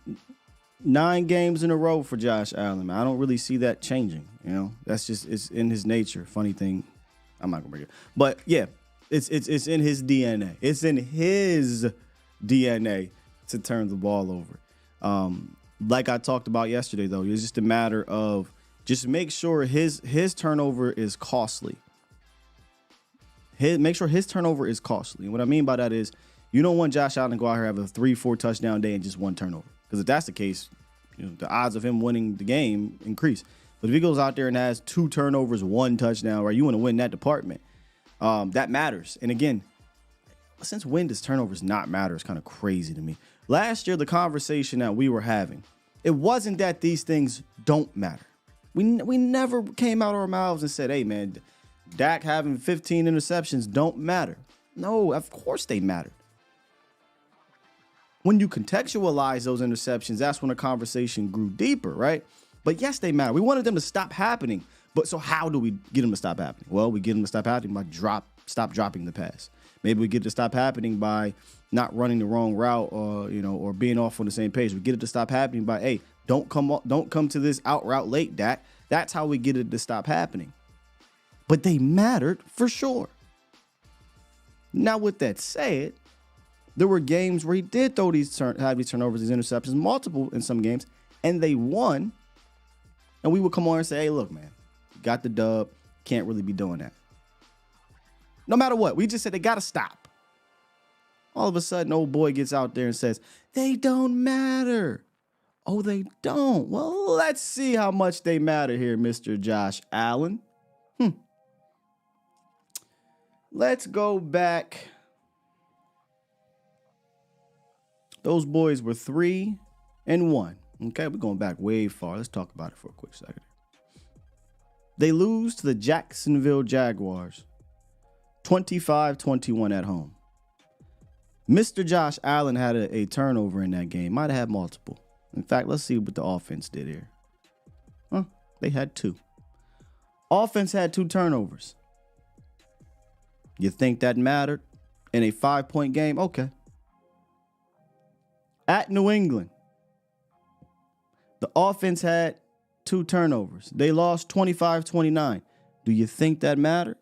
C: games in a row for Josh Allen, man. I don't really see that changing. That's just it's in his nature. Funny thing, I'm not gonna bring it, but yeah, it's in his DNA. It's in his DNA to turn the ball over. Like I talked about yesterday, though, it's just a matter of just make sure his turnover is costly. Make sure his turnover is costly. And what I mean by that is you don't want Josh Allen to go out here and have a 3-4 touchdown day and just 1 turnover. Because if that's the case, the odds of him winning the game increase. But if he goes out there and has 2 turnovers, 1 touchdown, right, you want to win that department. That matters. And again, since when does turnovers not matter? It's kind of crazy to me. Last year, the conversation that we were having, it wasn't that these things don't matter. We never came out of our mouths and said, hey, man, Dak having 15 interceptions don't matter. No, of course they mattered. When you contextualize those interceptions, that's when the conversation grew deeper, right? But yes, they matter. We wanted them to stop happening. But so how do we get them to stop happening? Well, we get them to stop happening by stop dropping the pass. Maybe we get it to stop happening by not running the wrong route or being off on the same page. We get it to stop happening by, hey, don't come to this out route late, Dak. That's how we get it to stop happening. But they mattered for sure. Now, with that said, there were games where he did have these turnovers, these interceptions, multiple in some games, and they won. And we would come on and say, hey, look, man, got the dub. Can't really be doing that. No matter what, we just said they got to stop. All of a sudden, old boy gets out there and says, they don't matter. Oh, they don't. Well, let's see how much they matter here, Mr. Josh Allen. Let's go back. Those boys were 3-1. Okay, we're going back way far. Let's talk about it for a quick second. They lose to the Jacksonville Jaguars, 25-21 at home. Mr. Josh Allen had a turnover in that game. Might have had multiple. In fact, let's see what the offense did here. They had 2. Offense had 2 turnovers. You think that mattered in a 5-point game? Okay. At New England, the offense had 2 turnovers. They lost 25-29. Do you think that mattered?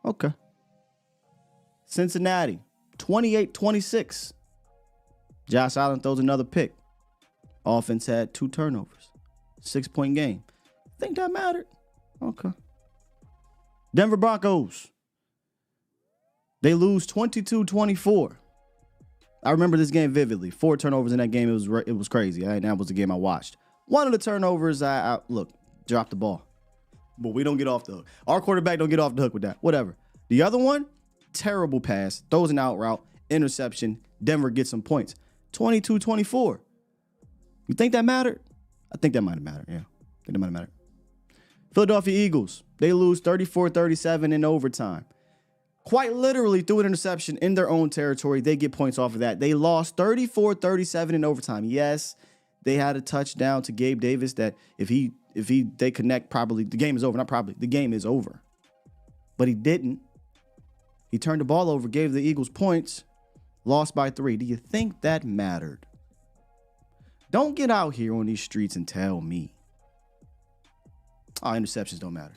C: Okay. Cincinnati, 28-26. Josh Allen throws another pick. Offense had 2 turnovers. 6-point game. Think that mattered? Okay. Denver Broncos. They lose 22-24. I remember this game vividly. 4 turnovers in that game. It was crazy. That was the game I watched. One of the turnovers, I dropped the ball. But we don't get off the hook. Our quarterback don't get off the hook with that. Whatever. The other one, terrible pass. Throws an out route. Interception. Denver gets some points. 22-24. You think that mattered? I think that might have mattered. Yeah. I think that might have mattered. Philadelphia Eagles. They lose 34-37 in overtime. Quite literally threw an interception in their own territory. They get points off of that. They lost 34-37 in overtime. Yes, they had a touchdown to Gabe Davis that if they connect properly, the game is over. Not probably. The game is over. But he didn't. He turned the ball over, gave the Eagles points, lost by 3. Do you think that mattered? Don't get out here on these streets and tell me. Interceptions don't matter.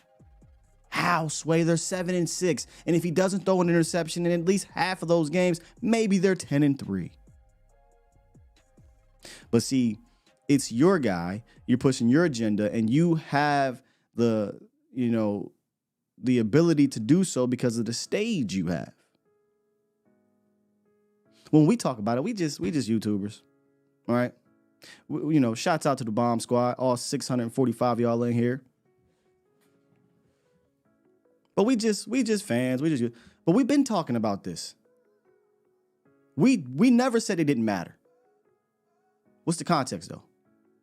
C: How, Sway? They're 7-6. And if he doesn't throw an interception in at least half of those games, maybe they're 10-3. But see, it's your guy. You're pushing your agenda, and you have the ability to do so because of the stage you have. When we talk about it, we just YouTubers. All right. Shouts out to the Bomb Squad, all 645 y'all in here. But we just fans. But we've been talking about this. We never said it didn't matter. What's the context though?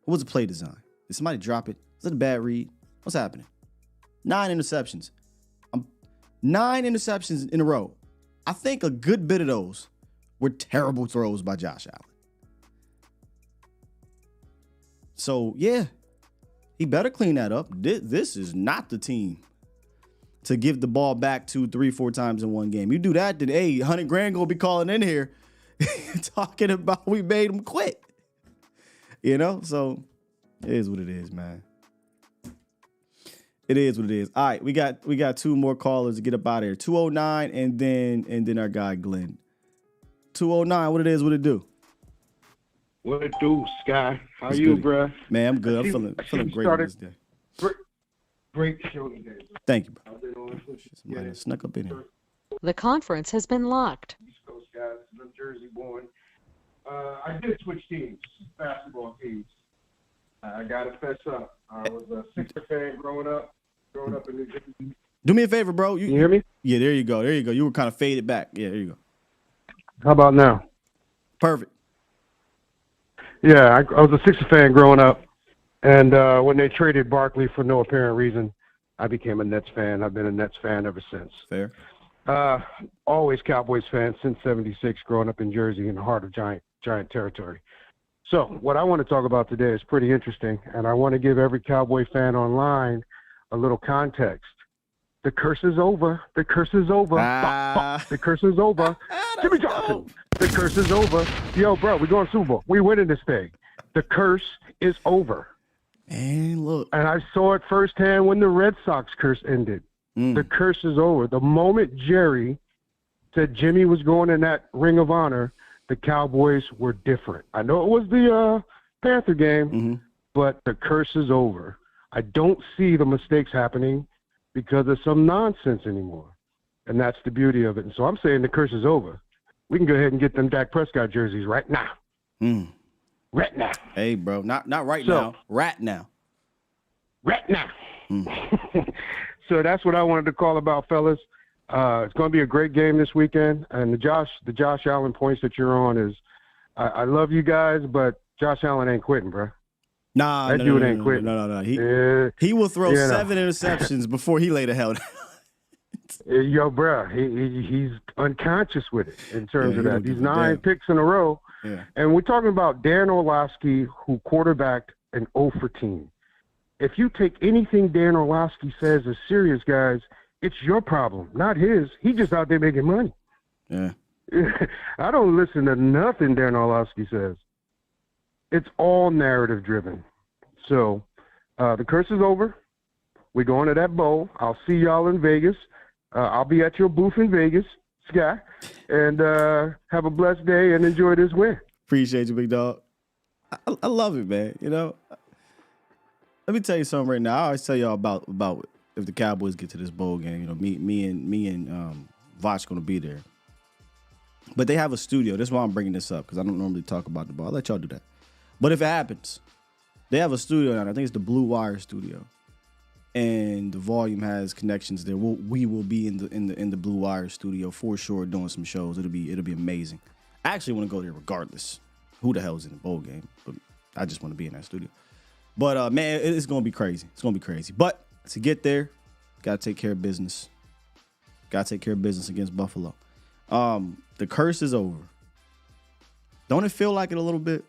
C: What was the play design? Did somebody drop it? Was it a bad read? What's happening? 9 interceptions. 9 interceptions in a row. I think a good bit of those were terrible throws by Josh Allen. So yeah, he better clean that up. This is not the team to give the ball back 2, 3, 4 times in one game. You do that, then hey, $100,000 gonna be calling in here talking about we made him quit. So it is what it is, man. It is what it is. All right, we got 2 more callers to get up out of here. 209 and then our guy Glenn. 209, what it do?
L: What it do, Sky? How you, bruh?
C: Man, I'm good. I'm feeling great on this day.
L: Great show today.
C: Thank you, bro. Somebody snuck up in here.
M: The conference has been locked.
L: East Coast guys, New Jersey born. I did switch teams, basketball teams. I gotta fess up. I was a Sixer fan growing up in New Jersey.
C: Do me a favor, bro.
L: You hear me?
C: Yeah, there you go. You were kind of faded back. Yeah, there you go.
L: How about now?
C: Perfect.
L: Yeah, I was a Sixer fan growing up, and when they traded Barkley for no apparent reason, I became a Nets fan. I've been a Nets fan ever since.
C: Fair.
L: Always Cowboys fan since '76, growing up in Jersey in the heart of giant territory. So what I want to talk about today is pretty interesting, and I want to give every Cowboy fan online a little context. The curse is over. The curse is over. The curse is over. Jimmy Johnson. The curse is over. Yo, bro, we're going Super Bowl. We winning this thing. The curse is over.
C: And look.
L: And I saw it firsthand when the Red Sox curse ended. The curse is over. The moment Jerry said Jimmy was going in that Ring of Honor, the Cowboys were different. I know it was the Panther game, but the curse is over. I don't see the mistakes happening because of some nonsense anymore. And that's the beauty of it. And so I'm saying the curse is over. We can go ahead and get them Dak Prescott jerseys right now. Right now.
C: Hey, bro. Not right now. Right now.
L: Right now. So that's what I wanted to call about, fellas. It's going to be a great game this weekend. And the Josh Allen points that you're on is, I love you guys, but Josh Allen ain't quitting, bro.
C: Nah,
L: that dude ain't quitting.
C: No. He will throw 7 interceptions before he lay the hell down.
L: Yo, bro, he's unconscious with it in terms of that. These 9 picks in a row.
C: Yeah.
L: And we're talking about Dan Orlovsky, who quarterbacked an 0 for team. If you take anything Dan Orlovsky says as serious, guys, it's your problem, not his. He just out there making money.
C: Yeah.
L: I don't listen to nothing Dan Orlovsky says. It's all narrative driven. So the curse is over. We're going to that bowl. I'll see y'all in Vegas. I'll be at your booth in Vegas, Sky. And have a blessed day and enjoy this win.
C: Appreciate you, big dog. I love it, man. You know, let me tell you something right now. I always tell y'all about if the Cowboys get to this bowl game. You know, me and Voch gonna be there. But they have a studio. That's why I'm bringing this up, because I don't normally talk about the ball. I'll let y'all do that. But if it happens, they have a studio now. I think it's the Blue Wire studio, and the Volume has connections there. We will be in the Blue Wire studio for sure, doing some shows. It'll be amazing. I actually want to go there regardless. Who the hell is in the bowl game? But I just want to be in that studio. But man, it's gonna be crazy. It's gonna be crazy. But to get there, gotta take care of business. Gotta take care of business against Buffalo. The curse is over. Don't it feel like it a little bit?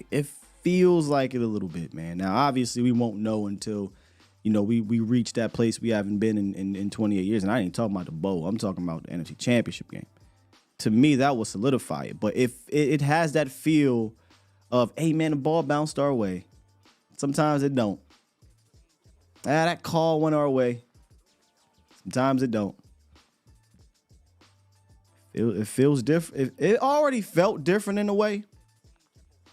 C: It feels like it a little bit, man. Now, obviously, we won't know until, you know, we reach that place we haven't been in 28 years. And I ain't talking about the bowl. I'm talking about the NFC Championship game. To me, that will solidify it. But if it has that feel of, hey, man, the ball bounced our way. Sometimes it don't. That call went our way. Sometimes it don't. It feels different. It already felt different in a way.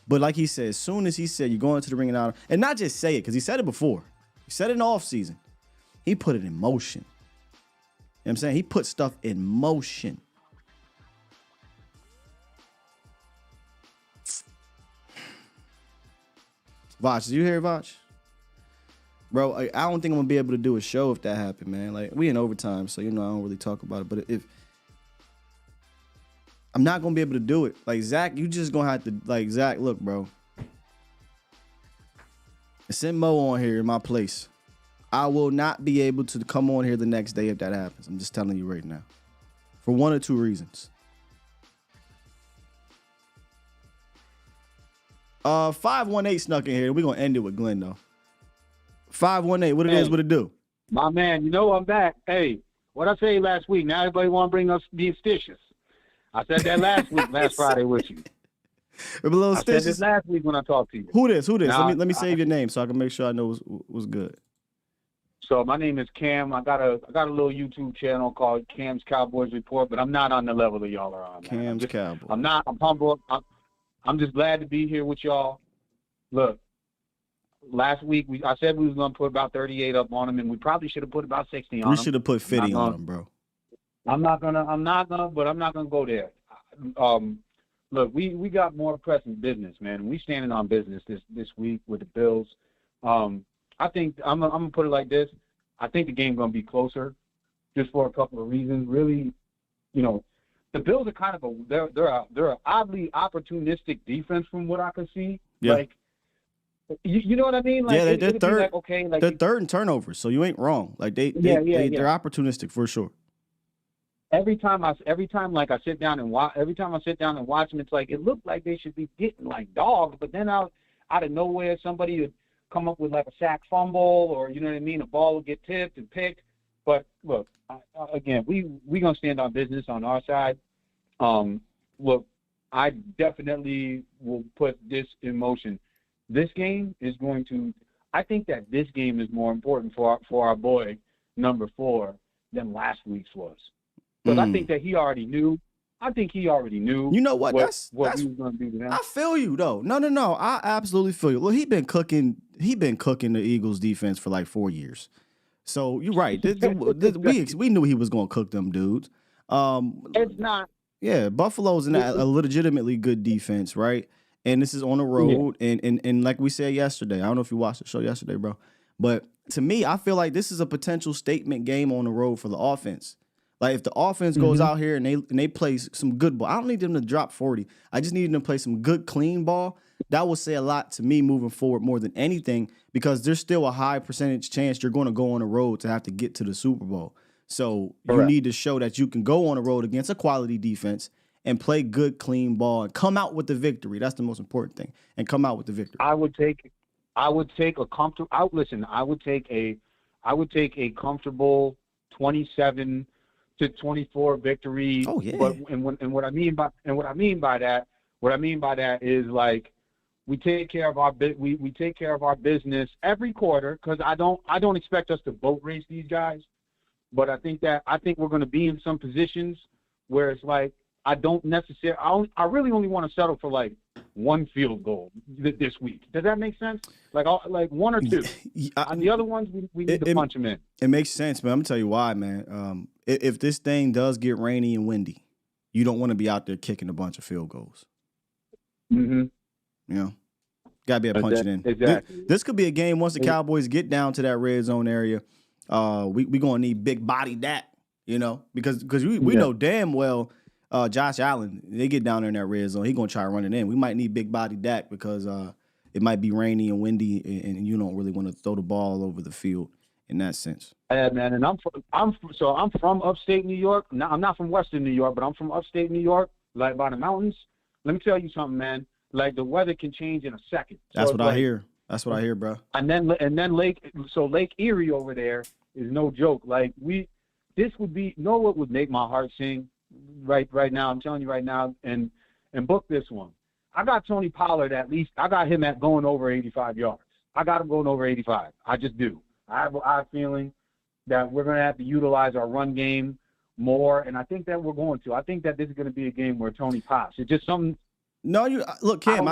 C: But like he said, as soon as he said, you're going to the ring and out, and not just say it, because he said it before. He said it in the offseason. He put it in motion. You know what I'm saying? He put stuff in motion. Voch, did you hear Voch? Bro, I don't think I'm going to be able to do a show if that happened, man. Like, we in overtime, so, you know, I don't really talk about it. But if I'm not going to be able to do it. Like, Zach, you just going to have to, like, Zach, look, bro. Send Mo on here in my place. I will not be able to come on here the next day if that happens. I'm just telling you right now. For one or two reasons. 518 snuck in here. We're going to end it with Glenn, though. 518, what it is, what it do?
N: My man, you know I'm back. Hey, what I say last week, now everybody want to bring us being stitious. I said that last week, last Friday with you.
C: I
N: said this last week when I talked to you.
C: Who this? Now, let me save your name so I can make sure I know what's good.
N: So my name is Cam. I got a little YouTube channel called Cam's Cowboys Report, but I'm not on the level that y'all are on.
C: Cam's Cowboys.
N: I'm humble. I'm just glad to be here with y'all. Look, last week I said we was gonna put about 38 up on them, and we probably should have put about 60 on them.
C: We should have put 50 on them, bro.
N: I'm not gonna go there. Look, we got more pressing business, man. We standing on business this week with the Bills. I think I'm gonna put it like this. I think the game's gonna be closer, just for a couple of reasons. Really, you know, the Bills are kind of they're an oddly opportunistic defense from what I can see.
C: Yeah.
N: Like, you know what I mean? Like,
C: yeah, they're third.
N: Like, okay, like
C: they're third in turnovers, so you ain't wrong. Like they're opportunistic for sure.
N: Every time I sit down and watch them, it's like it looked like they should be getting like dogs, but then out of nowhere somebody would come up with like a sack fumble, or you know what I mean, a ball would get tipped and picked. But look, again, we gonna stand on business on our side. Look, I definitely will put this in motion. This game is going to. I think that this game is more important for our boy number 4 than last week's was. Because I think that he already knew. You
C: know what? That's
N: he was going to do to them.
C: I feel you though. No. I absolutely feel you. Look, he been cooking the Eagles defense for like 4 years. So you're right. We knew he was going to cook them dudes.
N: It's not.
C: Yeah, Buffalo's a legitimately good defense, right? And this is on the road. Yeah. And like we said yesterday, I don't know if you watched the show yesterday, bro. But to me, I feel like this is a potential statement game on the road for the offense. Like, if the offense goes out here and they play some good ball, I don't need them to drop 40. I just need them to play some good, clean ball. That will say a lot to me moving forward more than anything, because there's still a high percentage chance you're going to go on the road to have to get to the Super Bowl. So you need to show that you can go on the road against a quality defense and play good, clean ball and come out with the victory. That's the most important thing. And come out with the victory.
N: I would take a comfortable. I would take a comfortable 27-24 victory.
C: Oh yeah.
N: But and what I mean by that is like we take care of our we take care of our business every quarter, because I don't expect us to boat race these guys, but I think we're going to be in some positions where it's like I really only want to settle for like one field goal this week. Does that make sense? Like one or two. And the other ones we need to punch them in.
C: It makes sense, man. I'm gonna tell you why, man. If this thing does get rainy and windy, you don't want to be out there kicking a bunch of field goals.
N: Mm-hmm.
C: You know, gotta be able to punch it in.
N: Exactly.
C: This could be a game once the Cowboys get down to that red zone area. We gonna need big body Dak, you know, because we know damn well Josh Allen, they get down there in that red zone, he gonna try to run it in. We might need big body Dak because it might be rainy and windy, and you don't really want to throw the ball all over the field in that sense.
N: Yeah, man, and I'm from upstate New York. Now, I'm not from Western New York, but I'm from upstate New York, like by the mountains. Let me tell you something, man. Like the weather can change in a second.
C: That's what I hear. That's what I hear, bro.
N: And then Lake Erie over there is no joke. Like this would be, you know what would make my heart sing right now. I'm telling you right now, and book this one. I got Tony Pollard at least. I got him at going over 85 yards. I got him going over 85. I just do. I have a feeling that we're going to have to utilize our run game more, and I think that we're going to. I think that this is going to be a game where Tony pops. It's just something.
C: No, look, Cam.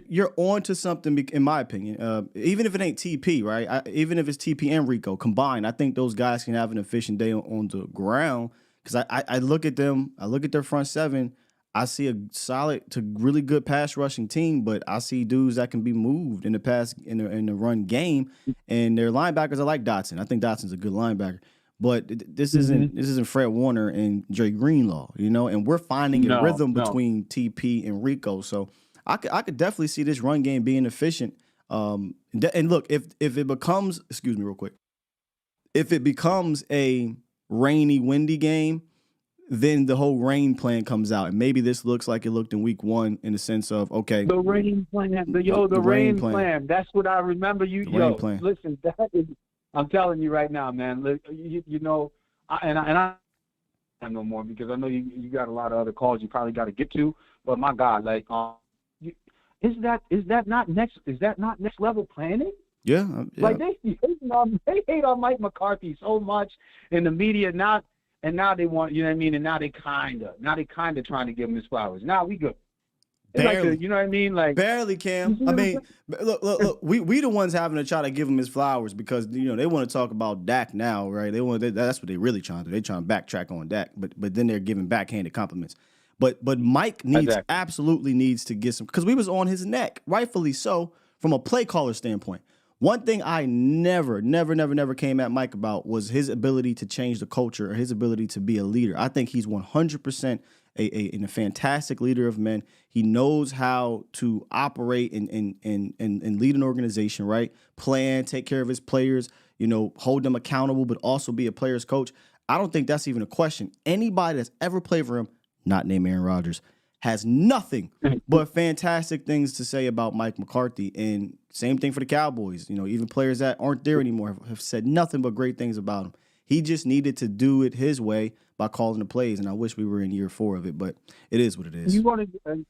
C: You're on to something, in my opinion. Even if it ain't TP, right? Even if it's TP and Rico combined, I think those guys can have an efficient day on the ground. Because I look at them, I look at their front seven. I see a solid to really good pass rushing team, but I see dudes that can be moved in the pass in the run game, and their linebackers are like Dotson. I think Dotson's a good linebacker, but this isn't Fred Warner and Dre Greenlaw, you know. And we're finding a rhythm between TP and Rico, so I could definitely see this run game being efficient. And look, if it becomes, excuse me, real quick, if it becomes a rainy, windy game, then the whole rain plan comes out, and maybe this looks like it looked in week one in the sense of the
N: rain plan, the rain plan. That's what I remember. Listen, that is. I'm telling you right now, man. You know, I no more because I know you got a lot of other calls you probably got to get to. But my God, like, is that not next level planning?
C: Yeah.
N: Like they hate on Mike McCarthy so much in the media, and now they want, you know what I mean, and now they kinda trying to give him his flowers. Now we good.
C: Barely.
N: Like you know what I mean? Like
C: barely, Cam. I mean, look. We the ones having to try to give him his flowers because you know they want to talk about Dak now, right? That's what they really trying to do. They trying to backtrack on Dak, but then they're giving backhanded compliments. But Mike absolutely needs to get some, because we was on his neck, rightfully so, from a play caller standpoint. One thing I never came at Mike about was his ability to change the culture or his ability to be a leader. I think he's 100% a fantastic leader of men. He knows how to operate and lead an organization, right? Plan, take care of his players, you know, hold them accountable, but also be a player's coach. I don't think that's even a question. Anybody that's ever played for him, not named Aaron Rodgers, has nothing but fantastic things to say about Mike McCarthy. And same thing for the Cowboys. You know, even players that aren't there anymore have said nothing but great things about him. He just needed to do it his way by calling the plays, and I wish we were in year 4 of it, but it is what it is.
N: You want to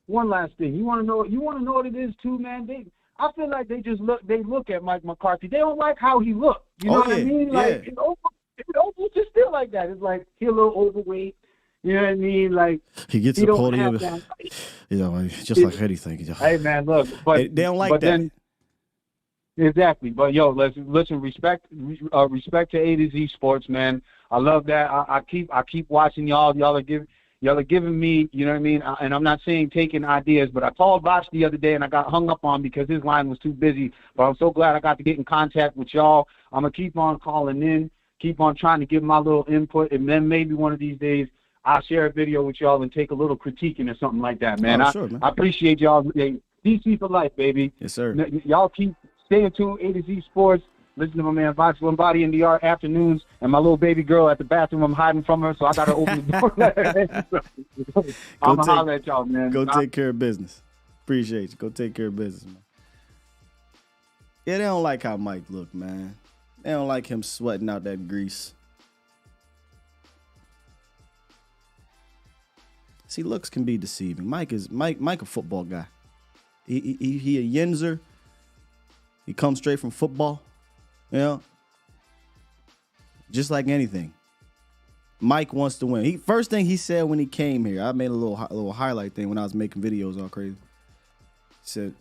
N: one last thing. You want to know what it is too, man. I feel like they look at Mike McCarthy. They don't like how he looked. You know what I mean? Like it's just still like that. It's like he's a little overweight. You know what I mean? Like
C: he gets a podium, you know, just like anything.
N: Hey man, look, but
C: they don't like that.
N: Exactly, but listen, respect to A to Z Sports, man. I love that. I keep watching y'all. Y'all are giving me, you know what I mean. And I'm not saying taking ideas, but I called Bosch the other day and I got hung up on because his line was too busy. But I'm so glad I got to get in contact with y'all. I'm gonna keep on calling in, keep on trying to give my little input, and then maybe one of these days I'll share a video with y'all and take a little critiquing or something like that, man.
C: Sure, man.
N: I appreciate y'all. DC for life, baby.
C: Yes, sir.
N: Y'all keep staying tuned, A to Z Sports. Listen to my man Vox Lombardi in the afternoons, and my little baby girl at the bathroom. I'm hiding from her, so I gotta open the door. I'm gonna holler at y'all, man.
C: Go take care of business. Appreciate you. Go take care of business, man. Yeah, they don't like how Mike look, man. They don't like him sweating out that grease. See, looks can be deceiving. Mike a football guy. He a yinzer. He comes straight from football. You know? Just like anything. Mike wants to win. First thing he said when he came here, I made a little highlight thing when I was making videos all crazy. He said,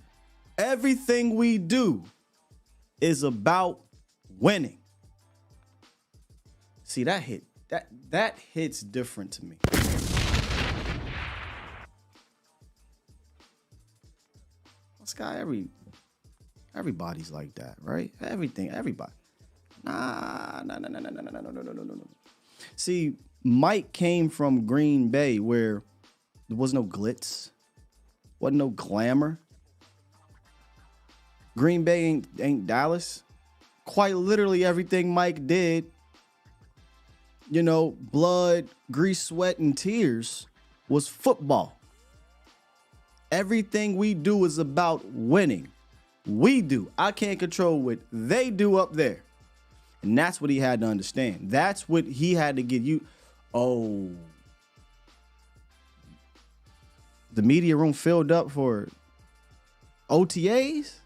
C: everything we do is about winning. See, that hits different to me. Sky, everybody's like that, right? Everybody. No. See, Mike came from Green Bay where there was no glitz, wasn't no glamour. Green Bay ain't Dallas. Quite literally everything Mike did, blood, grease, sweat, and tears was football. Everything we do is about winning. We do. I can't control what they do up there. And that's what he had to understand. That's what he had to get you. Oh. The media room filled up for OTAs?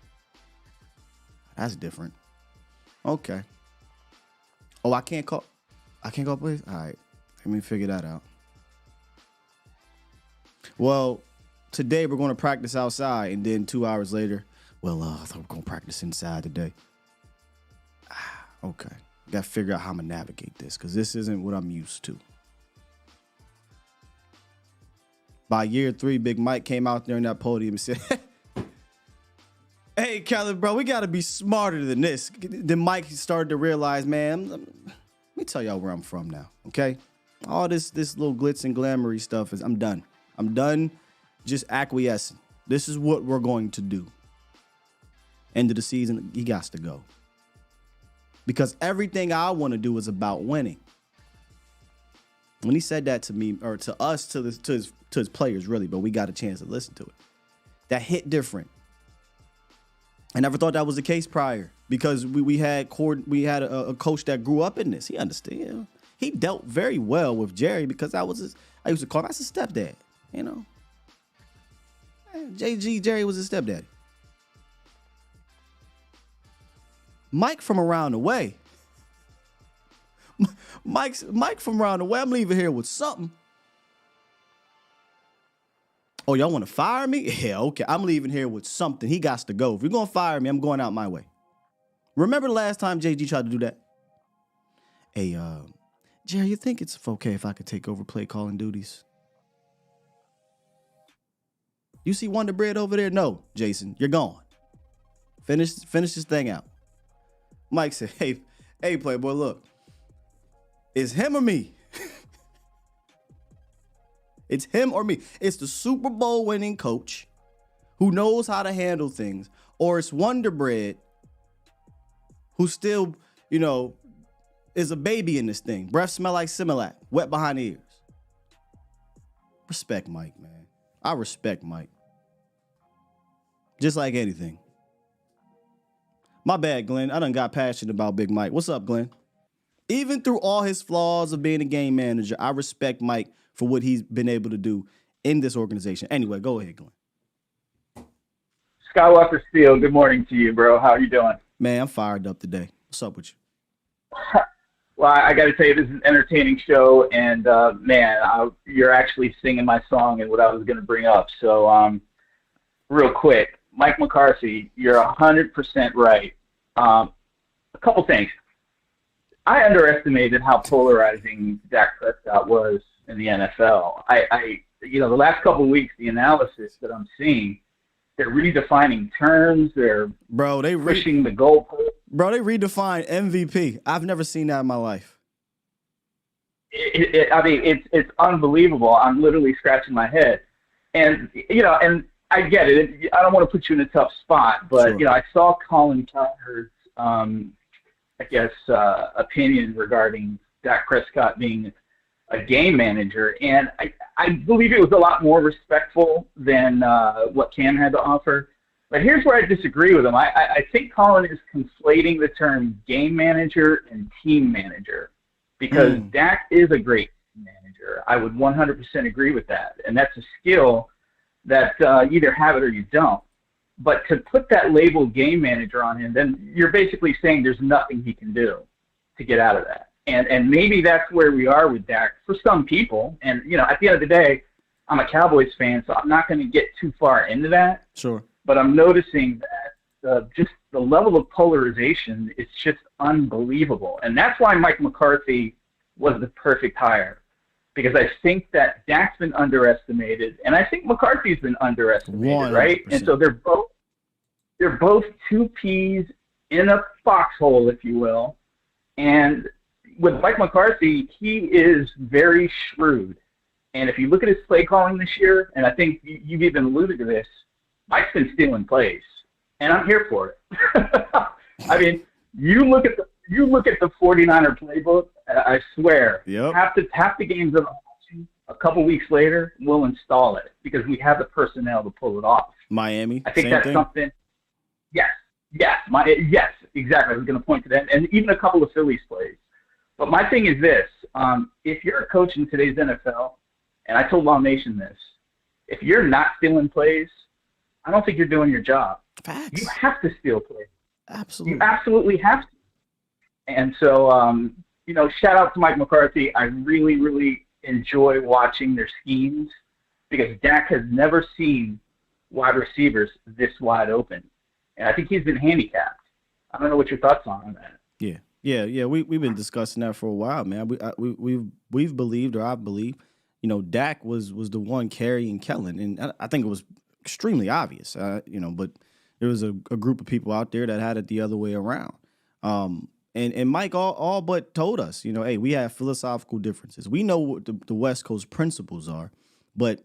C: That's different. Okay. Oh, I can't go, please? All right. Let me figure that out. Well, today we're going to practice outside, and then 2 hours later, I thought we were going to practice inside today. Okay. Got to figure out how I'm going to navigate this, because this isn't what I'm used to. By year 3, Big Mike came out there in that podium and said, hey, Kelly, bro, we got to be smarter than this. Then Mike started to realize, man, let me tell y'all where I'm from now, okay? All this little glitz and glamoury stuff I'm done. I'm done just acquiescing. This is what we're going to do. End of the season, he got to go. Because everything I want to do is about winning. When he said that to me, or to us, to his players, really, but we got a chance to listen to it, that hit different. I never thought that was the case prior, because we had a coach that grew up in this. He understood. He dealt very well with Jerry, because I used to call him, that's a stepdad, Jerry was his stepdaddy. Mike from around the way. Mike from around the way. I'm leaving here with something. Oh, y'all want to fire me? Yeah, okay. I'm leaving here with something. He got to go. If you're going to fire me, I'm going out my way. Remember the last time JG tried to do that? Hey, Jerry, you think it's okay if I could take over play calling duties? You see Wonder Bread over there? No, Jason, you're gone. Finish this thing out. Mike said, hey, Playboy, look. It's him or me. It's him or me. It's the Super Bowl winning coach who knows how to handle things, or it's Wonder Bread who still, is a baby in this thing. Breath smell like Similac, wet behind the ears. Respect Mike, man. I respect Mike. Just like anything. My bad, Glenn. I done got passionate about Big Mike. What's up, Glenn? Even through all his flaws of being a game manager, I respect Mike for what he's been able to do in this organization. Anyway, go ahead, Glenn.
O: Skywalker Steel, good morning to you, bro. How are you doing?
C: Man, I'm fired up today. What's up with you?
O: Well, I got to tell you, this is an entertaining show, and, you're actually singing my song and what I was going to bring up. So, real quick, Mike McCarthy, you're 100% right. A couple things. I underestimated how polarizing Dak Prescott was in the NFL. The last couple of weeks, the analysis that I'm seeing, they're redefining terms. They're pushing the goalpost.
C: Bro, they redefined MVP. I've never seen that in my life.
O: It's unbelievable. I'm literally scratching my head. And I get it. I don't want to put you in a tough spot, but,
C: sure.
O: I saw Colin Cowherd's opinion regarding Dak Prescott being a game manager, and I believe it was a lot more respectful than what Cam had to offer. But here's where I disagree with him. I think Colin is conflating the term game manager and team manager, because Dak is a great manager. I would 100% agree with that, and that's a skill that you either have it or you don't. But to put that label game manager on him, then you're basically saying there's nothing he can do to get out of that. And maybe that's where we are with Dak for some people. And, at the end of the day, I'm a Cowboys fan, so I'm not going to get too far into that.
C: Sure.
O: But I'm noticing that just the level of polarization is just unbelievable. And that's why Mike McCarthy was the perfect hire, because I think that Dak's been underestimated, and I think McCarthy's been underestimated, 100%. Right? And so they're both two peas in a foxhole, if you will. And with Mike McCarthy, he is very shrewd. And if you look at his play calling this year, and I think you've even alluded to this, Mike's been stealing plays, and I'm here for it. I mean, you look at the 49er playbook. I swear, half the games that I'm watching, a couple weeks later, we'll install it because we have the personnel to pull it off.
C: Miami,
O: I think
C: same
O: that's
C: thing.
O: Something. Yes, exactly. I was going to point to that, and even a couple of Phillies plays. But my thing is this: if you're a coach in today's NFL, and I told Law Nation this, if you're not stealing plays, I don't think you're doing your job.
C: Facts.
O: You have to steal plays.
C: Absolutely.
O: You absolutely have to. And so, shout out to Mike McCarthy. I really, really enjoy watching their schemes because Dak has never seen wide receivers this wide open. And I think he's been handicapped. I don't know what your thoughts are on that.
C: Yeah. We've been discussing that for a while, man. We've believed, or I believe, Dak was the one carrying Kellen, and I think it was extremely obvious, but there was a group of people out there that had it the other way around. And Mike all but told us, hey, we have philosophical differences. We know what the West Coast principles are, but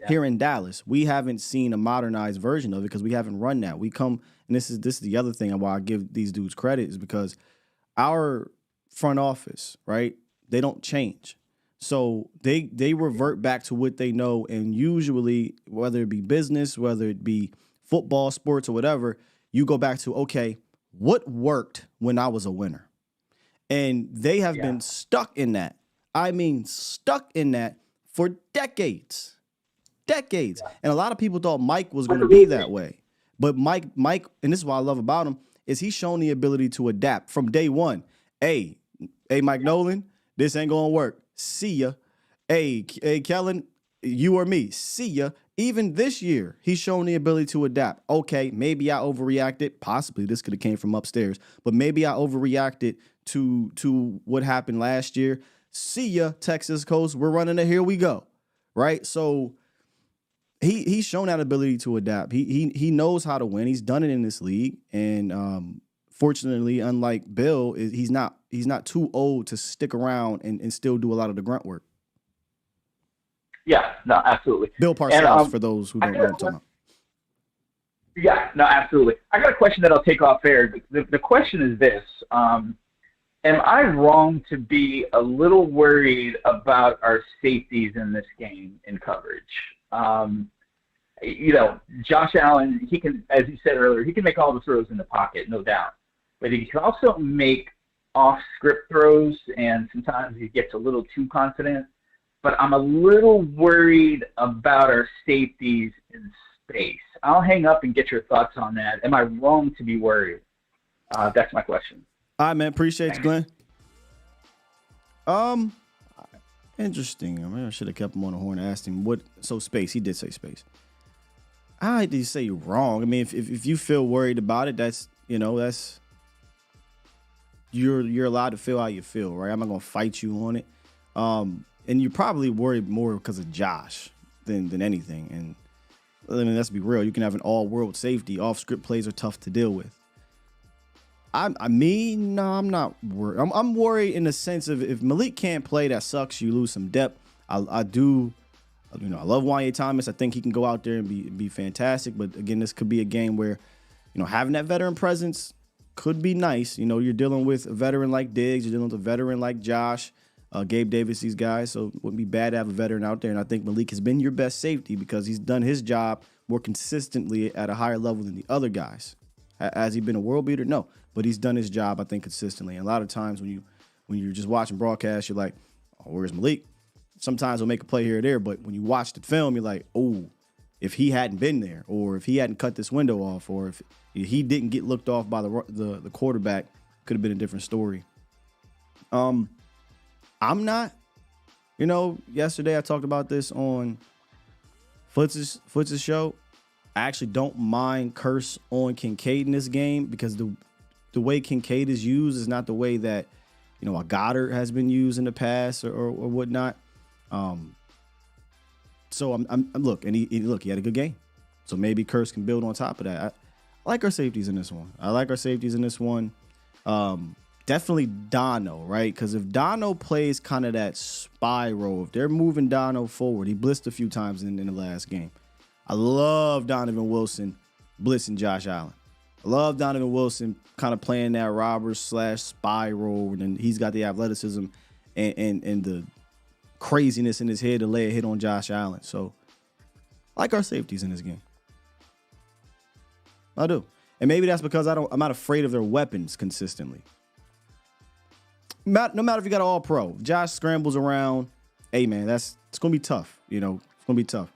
C: here in Dallas, we haven't seen a modernized version of it because we haven't run that. We come, and this is the other thing why I give these dudes credit is because our front office, right, they don't change. So they revert back to what they know, and usually, whether it be business, whether it be football, sports, or whatever, you go back to, okay, what worked when I was a winner? And they have been stuck in that. I mean, stuck in that for decades. And a lot of people thought Mike was going to be that way. But Mike, and this is what I love about him, is he's shown the ability to adapt from day one. Hey, Mike Nolan, this ain't going to work. See ya. Hey, Kellen, you or me. See ya. Even this year, he's shown the ability to adapt. Okay, maybe I overreacted. Possibly this could have came from upstairs, but maybe I overreacted to what happened last year. See ya, Texas Coast. We're running it. Here we go. Right? So he's shown that ability to adapt. He knows how to win. He's done it in this league, and fortunately, unlike Bill, he's not too old to stick around and still do a lot of the grunt work.
O: Yeah, no, absolutely.
C: Bill Parcells, for those who don't know what I'm talking about.
O: Yeah, no, absolutely. I got a question that I'll take off air. The question is this. Am I wrong to be a little worried about our safeties in this game in coverage? Josh Allen, he can, as you said earlier, he can make all the throws in the pocket, no doubt. But he can also make off-script throws, and sometimes he gets a little too confident. But I'm a little worried about our safeties in space. I'll hang up and get your thoughts on that. Am I wrong to be worried? That's my question.
C: All right, man. Appreciate you, Glenn. Interesting. I mean, I should have kept him on the horn and asked him what. So space. He did say space. I did say you're wrong. I mean, if you feel worried about it, that's you're allowed to feel how you feel, right? I'm not gonna fight you on it. And you're probably worried more because of Josh than anything. And I mean, let's be real. You can have an all-world safety. Off-script plays are tough to deal with. I'm not worried. I'm worried in the sense of if Malik can't play, that sucks. You lose some depth. I love Wanye Thomas. I think he can go out there and be fantastic. But again, this could be a game where, having that veteran presence could be nice. You know, you're dealing with a veteran like Diggs. You're dealing with a veteran like Josh, Gabe Davis, these guys. So it wouldn't be bad to have a veteran out there. And I think Malik has been your best safety because he's done his job more consistently at a higher level than the other guys. Has he been a world beater? No. But he's done his job, I think, consistently. And a lot of times when you're just watching broadcasts, you're like, oh, where's Malik? Sometimes he'll make a play here or there. But when you watch the film, you're like, oh, if he hadn't been there, or if he hadn't cut this window off, or if he didn't get looked off by the quarterback, could have been a different story. I'm not, yesterday I talked about this on Foots' show. I actually don't mind Curse on Kincaid in this game because the way Kincaid is used is not the way that, a Goddard has been used in the past or whatnot. So I'm look, and he had a good game. So maybe Curse can build on top of that. I like our safeties in this one. Definitely Dono, right? Because if Dono plays kind of that spy role, if they're moving Dono forward, he blitzed a few times in the last game. I love Donovan Wilson blitzing Josh Allen. I love Donovan Wilson kind of playing that robber/spy role, and he's got the athleticism and the craziness in his head to lay a hit on Josh Allen. So I like our safeties in this game. I do. And maybe that's because I'm not afraid of their weapons consistently. No matter if you got an all-pro, Josh scrambles around. Hey, man, it's going to be tough. It's going to be tough.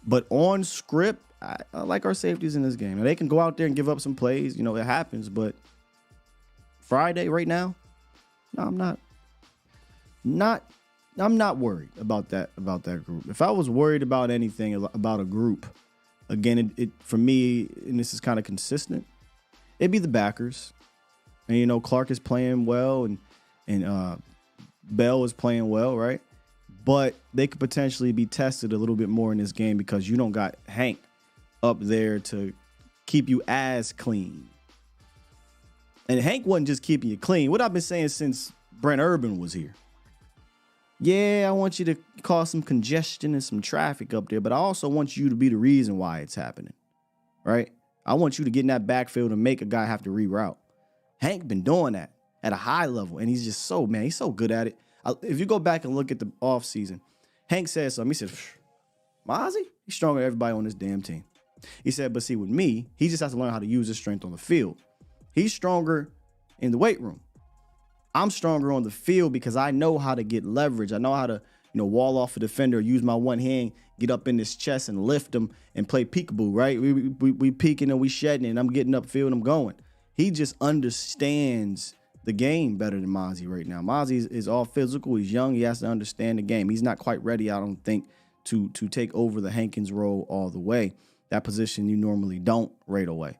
C: But on script, I like our safeties in this game. And they can go out there and give up some plays. It happens. But Friday right now, no, I'm not worried about that group. If I was worried about anything about a group, again, it for me, and this is kind of consistent, it'd be the backers. And Clark is playing well, and Bell is playing well, right? But they could potentially be tested a little bit more in this game because you don't got Hank up there to keep you as clean. And Hank wasn't just keeping you clean. What I've been saying since Brent Urban was here. Yeah, I want you to cause some congestion and some traffic up there, but I also want you to be the reason why it's happening, right? I want you to get in that backfield and make a guy have to reroute. Hank been doing that at a high level, and he's just he's so good at it. If you go back and look at the offseason, Hank said something. He said, Mozzie, he's stronger than everybody on this damn team. He said, but see, with me, he just has to learn how to use his strength on the field. He's stronger in the weight room. I'm stronger on the field because I know how to get leverage. I know how to, wall off a defender, use my one hand, get up in his chest and lift him and play peekaboo, right? We peeking and we shedding and I'm getting upfield and I'm going. He just understands the game better than Mozzie right now. Mozzie is all physical. He's young. He has to understand the game. He's not quite ready, I don't think, to take over the Hankins role all the way. That position you normally don't right away.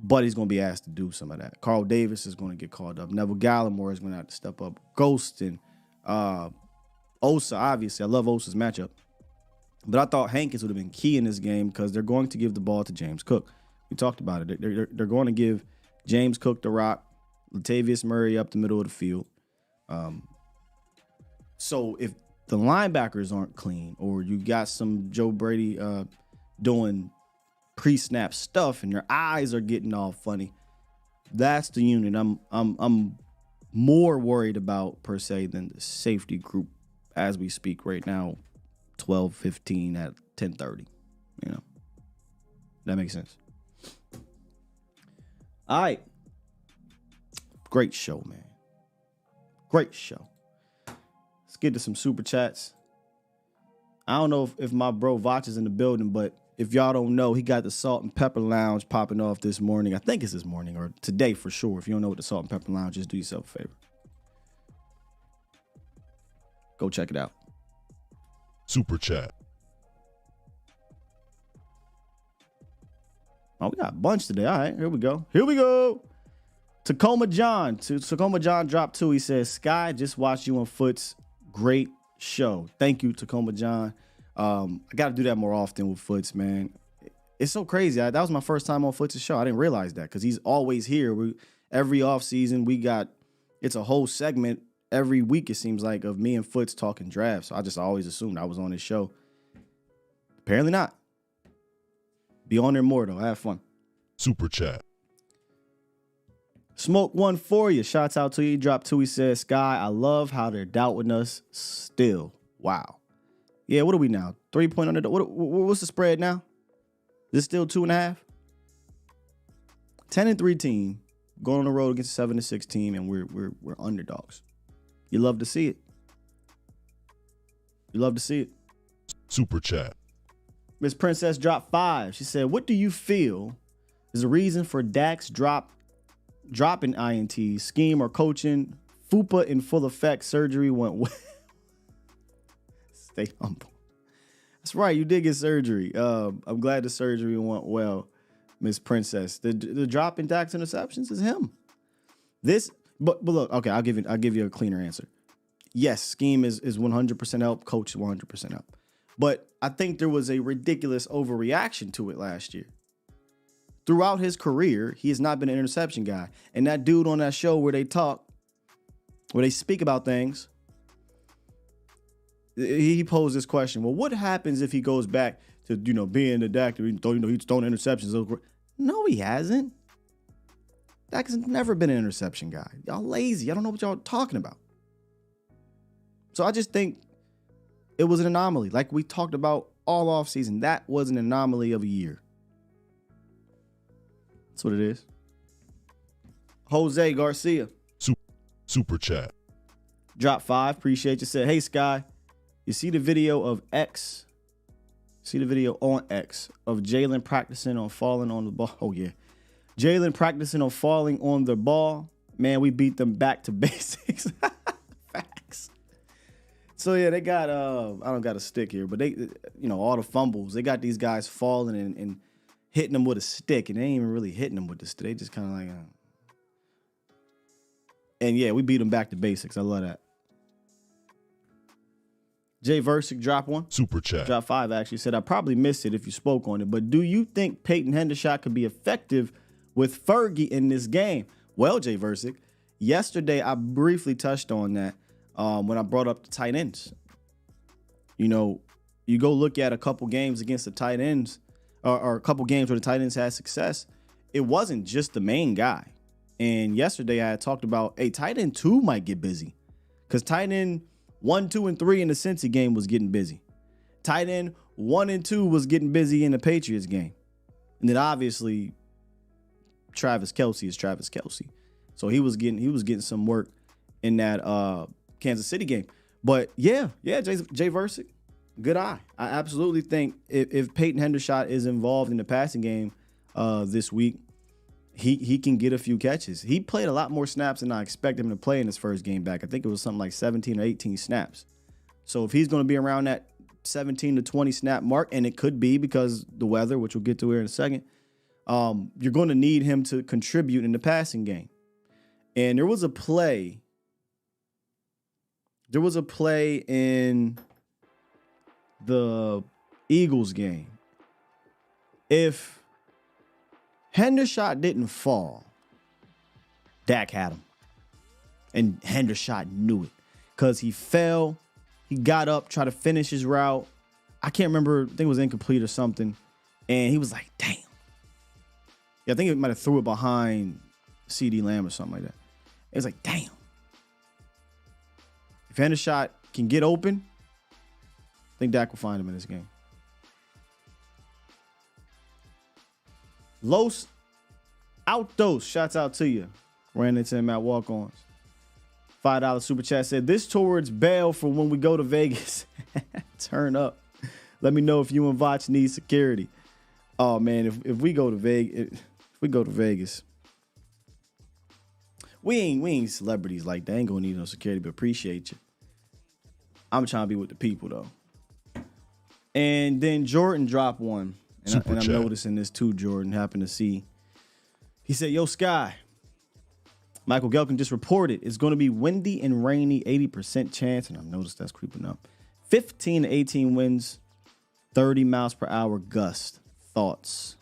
C: But he's going to be asked to do some of that. Carl Davis is going to get called up. Neville Gallimore is going to have to step up. Ghost and Osa, obviously. I love Osa's matchup. But I thought Hankins would have been key in this game because they're going to give the ball to James Cook. We talked about it. They're going to give James Cook the rock, Latavius Murray up the middle of the field. So if the linebackers aren't clean or you got some Joe Brady doing pre-snap stuff and your eyes are getting all funny, that's the unit I'm more worried about per se than the safety group as we speak right now, 12-15 at 10:30. That makes sense. All right. Great show, man. Great show. Let's get to some super chats. I don't know if my bro Vach is in the building, but if y'all don't know, he got the Salt and Pepper Lounge popping off this morning. I think it's this morning or today for sure. If you don't know what the Salt and Pepper Lounge is, do yourself a favor. Go check it out.
P: Super chat.
C: Oh, we got a bunch today. All right, here we go. Tacoma John dropped 2. He says, Sky, just watched you on Foots. Great show. Thank you, Tacoma John. I got to do that more often with Foots, man. It's so crazy. That was my first time on Foots' show. I didn't realize that because he's always here. Every offseason, it's a whole segment every week, it seems like, of me and Foots talking draft. So I just always assumed I was on his show. Apparently not. Be on there more, though. Have fun.
P: Super chat.
C: Smoke one for you. Shouts out to you. He dropped 2. He said, Sky, I love how they're doubting us still. Wow. Yeah, what are we now? 3-point under. What's the spread now? Is it still 2.5? 10-3 team going on the road against a 7-6 team, and we're underdogs. You love to see it. You love to see it.
P: Super chat.
C: Miss Princess dropped 5. She said, what do you feel is the reason for Dak's dropping INT, scheme or coaching? FUPA in full effect. Surgery went well. Stay humble. That's right. You did get surgery. I'm glad the surgery went well, Miss Princess. The drop in Dak's interceptions is him. But look, okay, I'll give you a cleaner answer. Yes, scheme is 100% help. Coach is 100% help. But I think there was a ridiculous overreaction to it last year. Throughout his career, he has not been an interception guy. And that dude on that show where they speak about things, he posed this question. Well, what happens if he goes back to, being the Dak, he's throwing interceptions? No, he hasn't. Dak has never been an interception guy. Y'all lazy. I don't know what y'all talking about. So I just think it was an anomaly. Like we talked about all offseason. That was an anomaly of a year. That's what it is. Jose Garcia.
P: Super chat.
C: Drop 5. Appreciate you. Said, hey, Sky, you see the video of X? See the video on X of Jalen practicing on falling on the ball? Oh, yeah. Jalen practicing on falling on the ball. Man, we beat them back to basics. Facts. So, yeah, they got, I don't got a stick here, but they, all the fumbles. They got these guys falling and hitting them with a stick, and they ain't even really hitting them with the stick. They just kind of like, and yeah, we beat them back to basics. I love that. Jay Versick drop 1.
P: Super chat.
C: Drop 5, actually. Said, I probably missed it if you spoke on it, but do you think Peyton Hendershot could be effective with Fergie in this game? Well, Jay Versick, yesterday I briefly touched on that when I brought up the tight ends. You go look at a couple games against the tight ends, or a couple games where the tight ends had success. It wasn't just the main guy. And yesterday I had talked about, hey, tight end 2 might get busy. Because tight end 1, 2, and 3 in the Cincy game was getting busy. Tight end 1 and 2 was getting busy in the Patriots game. And then obviously Travis Kelce is Travis Kelce. So he was getting some work in that Kansas City game. But yeah, Jay Versick, good eye. I absolutely think if Peyton Hendershot is involved in the passing game this week, he can get a few catches. He played a lot more snaps than I expected him to play in his first game back. I think it was something like 17 or 18 snaps. So if he's going to be around that 17 to 20 snap mark, and it could be because the weather, which we'll get to here in a second, you're going to need him to contribute in the passing game. And there was a play in the Eagles game. If Hendershot didn't fall, Dak had him. And Hendershot knew it. Because he fell, he got up, tried to finish his route. I can't remember, I think it was incomplete or something. And he was like, damn. Yeah, I think it might have threw it behind CD Lamb or something like that. It was like, damn. If Hendershot can get open, I think Dak will find him in this game. Los Autos, shouts out to you. Ran into him at walk-ons. $5 super chat said, this towards bail for when we go to Vegas. Turn up. Let me know if you and Vach need security. Oh man, if we go to Vegas, we ain't celebrities like that. Ain't gonna need no security, but appreciate you. I'm trying to be with the people though. And then Jordan dropped 1. And I'm noticing this too, Jordan. Happened to see. He said, yo, Sky. Michael Gelkin just reported it's going to be windy and rainy, 80% chance. And I've noticed that's creeping up. 15 to 18 winds, 30 miles per hour gust. Thoughts?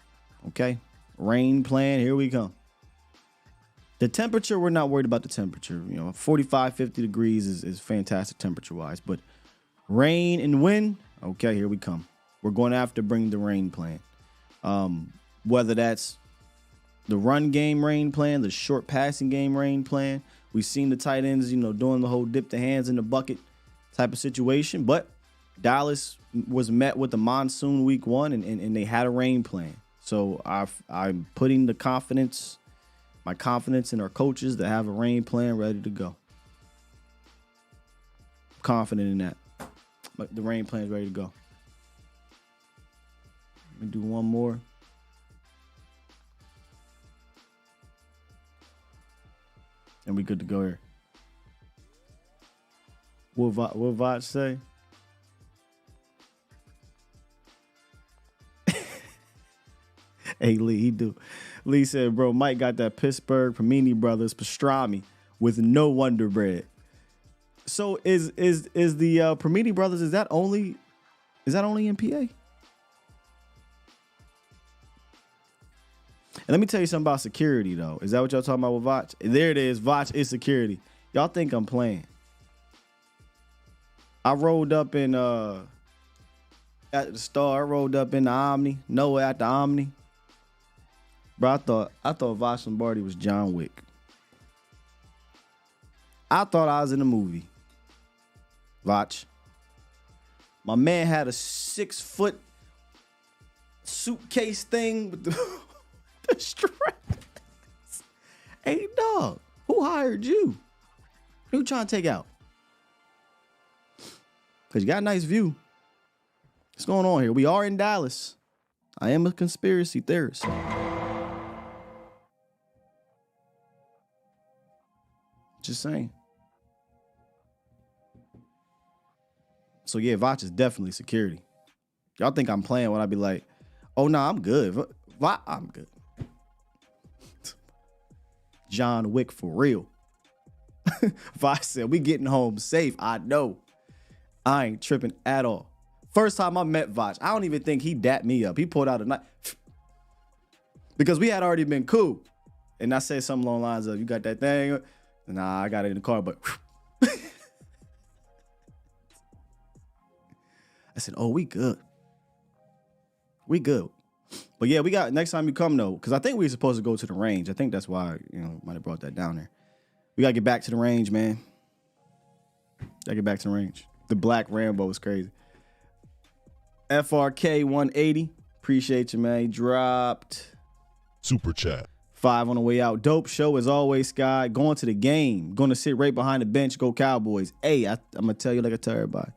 C: Okay. Rain plan. Here we come. The temperature, we're not worried about the temperature. 45, 50 degrees is fantastic temperature-wise. But rain and wind, okay, here we come. We're going to have to bring the rain plan. Whether that's the run game rain plan, the short passing game rain plan. We've seen the tight ends, doing the whole dip the hands in the bucket type of situation. But Dallas was met with the monsoon week 1, and they had a rain plan. So I'm putting my confidence in our coaches to have a rain plan ready to go. I'm confident in that. But the rain plan is ready to go. Let me do one more. And we good to go here. What Vach say? Hey, Lee, he do. Lee said, bro, Mike got that Pittsburgh Pamini Brothers pastrami with no Wonder Bread. So is the Pamini Brothers, is that only in PA? And let me tell you something about security, though. Is that what y'all talking about with Vach? There it is. Vach is security. Y'all think I'm playing. I rolled up in at the Star. I rolled up in the Omni. Noah at the Omni. Bro, I thought Vach Lombardi was John Wick. I thought I was in a movie. Vach. My man had a 6-foot suitcase thing with the straps. Hey, dog, who hired you? Who you trying to take out? Because you got a nice view. What's going on here? We are in Dallas. I am a conspiracy theorist. Just saying. So, yeah, Vach is definitely security. Y'all think I'm playing when I be like, oh, no, I'm good. I'm good. John Wick for real. Vach said, we getting home safe. I know. I ain't tripping at all. First time I met Vach, I don't even think he dapped me up. He pulled out a knife. Because we had already been cool. And I said something along the lines of, you got that thing? Nah, I got it in the car, but I said, oh, we good. We good. But yeah, we got next time you come though, because I think we were supposed to go to the range. I think that's why, might have brought that down there. We gotta get back to the range, man. Gotta get back to the range. The Black Rambo is crazy. FRK 180. Appreciate you, man. He dropped
P: Super Chat.
C: 5 on the way out. Dope show as always, Sky. Going to the game. Going to sit right behind the bench. Go Cowboys. Hey, I'm going to tell you like I tell everybody.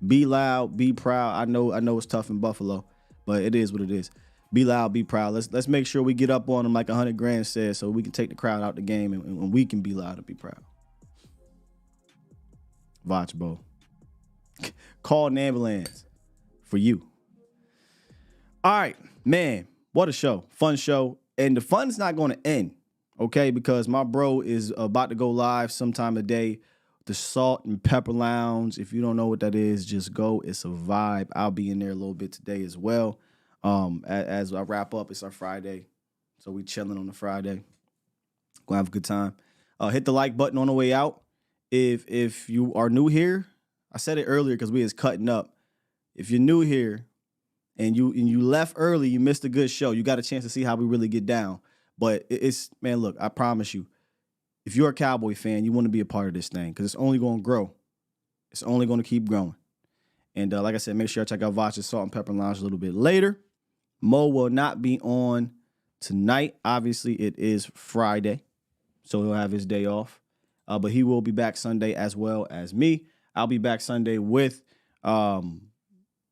C: Be loud. Be proud. I know it's tough in Buffalo, but it is what it is. Be loud. Be proud. Let's make sure we get up on them like 100 grand says so we can take the crowd out the game and we can be loud and be proud. Vach, bro. Call an ambulance for you. All right, man. What a show. Fun show. And the fun's not going to end, okay? Because my bro is about to go live sometime today. The Salt and Pepper Lounge. If you don't know what that is, just go. It's a vibe. I'll be in there a little bit today as well. As I wrap up, it's our Friday. So we chilling on the Friday. Gonna have a good time. Hit the like button on the way out. If you are new here, I said it earlier because we was cutting up. If you're new here, and you left early, you missed a good show. You got a chance to see how we really get down. But it's, man, look, I promise you, if you're a Cowboy fan, you want to be a part of this thing because it's only going to grow. It's only going to keep growing. And like I said, make sure I check out Vach's Salt and Pepper Lounge a little bit later. Mo will not be on tonight. Obviously, it is Friday, so he'll have his day off. But he will be back Sunday as well as me. I'll be back Sunday with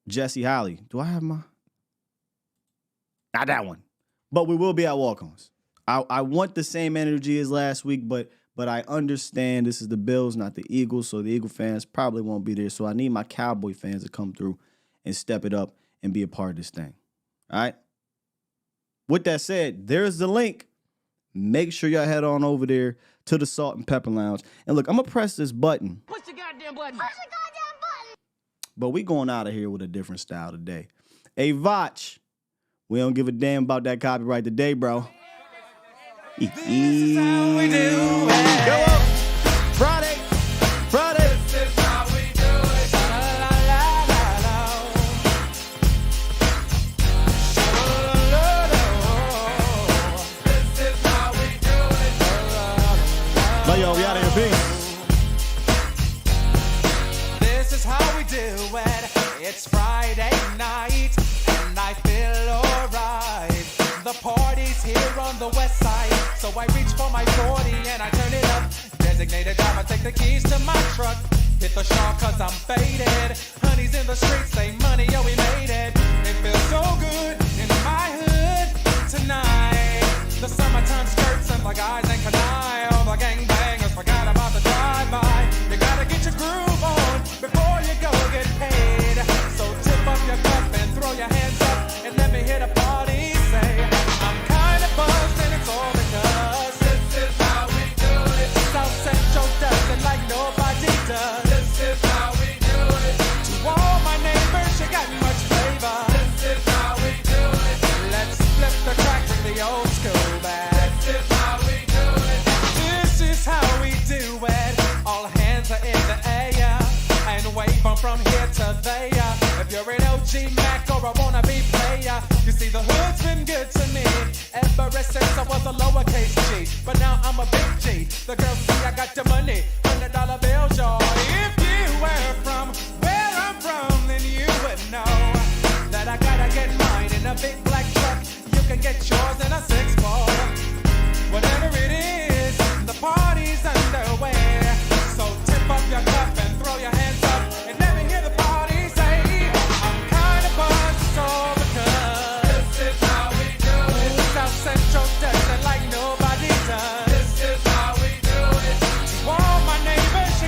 C: Jesse Holly. Do I have my? Not that one. But we will be at walk-ons. I want the same energy as last week, but I understand this is the Bills, not the Eagles, so the Eagle fans probably won't be there. So I need my Cowboy fans to come through and step it up and be a part of this thing. All right? With that said, there's the link. Make sure y'all head on over there to the Salt and Pepper Lounge. And look, I'm going to press this button.
Q: Push the goddamn button. Push the goddamn button.
C: But we going out of here with a different style today. Hey, Vach, we don't give a damn about that copyright today, bro. This is how we do it. Go up. Friday. This is how we do it. La, la, la, la, la. La, la, la, la. This Love y'all. We out of here. Peace.
R: This is how we do it. It's Friday night, and I feel alright. The party's here on the west side, so I reach for my 40 and I turn it up. Designated driver, take the keys to my truck. Hit the shore cause I'm faded. Honey's in the streets, say money, yo, we made it. It feels so good in my hood tonight. The summertime skirts and the guys ain't canine. All the gangbangers forgot about the drive-by. You gotta get your groove on before you go get paid. So tip up your cup and throw your hands up and let me hit a party. Say, I'm kinda buzzed and it's all because this is how we do it. South Central does it like nobody does. This is how we do it. To all my neighbors, you got much flavor. This is how we do it. Let's flip the track with the old school back. This is how we do it. This is how we do it. All hands are in the air and wave on from here to there. If you're an OG Mac or a wannabe player, you see the hood's been good to me ever since I was a lowercase G. But now I'm a big G. The girls see I got the money, $100 bills, y'all. If you were from where I'm from, then you would know that I gotta get mine in a big black truck. You can get yours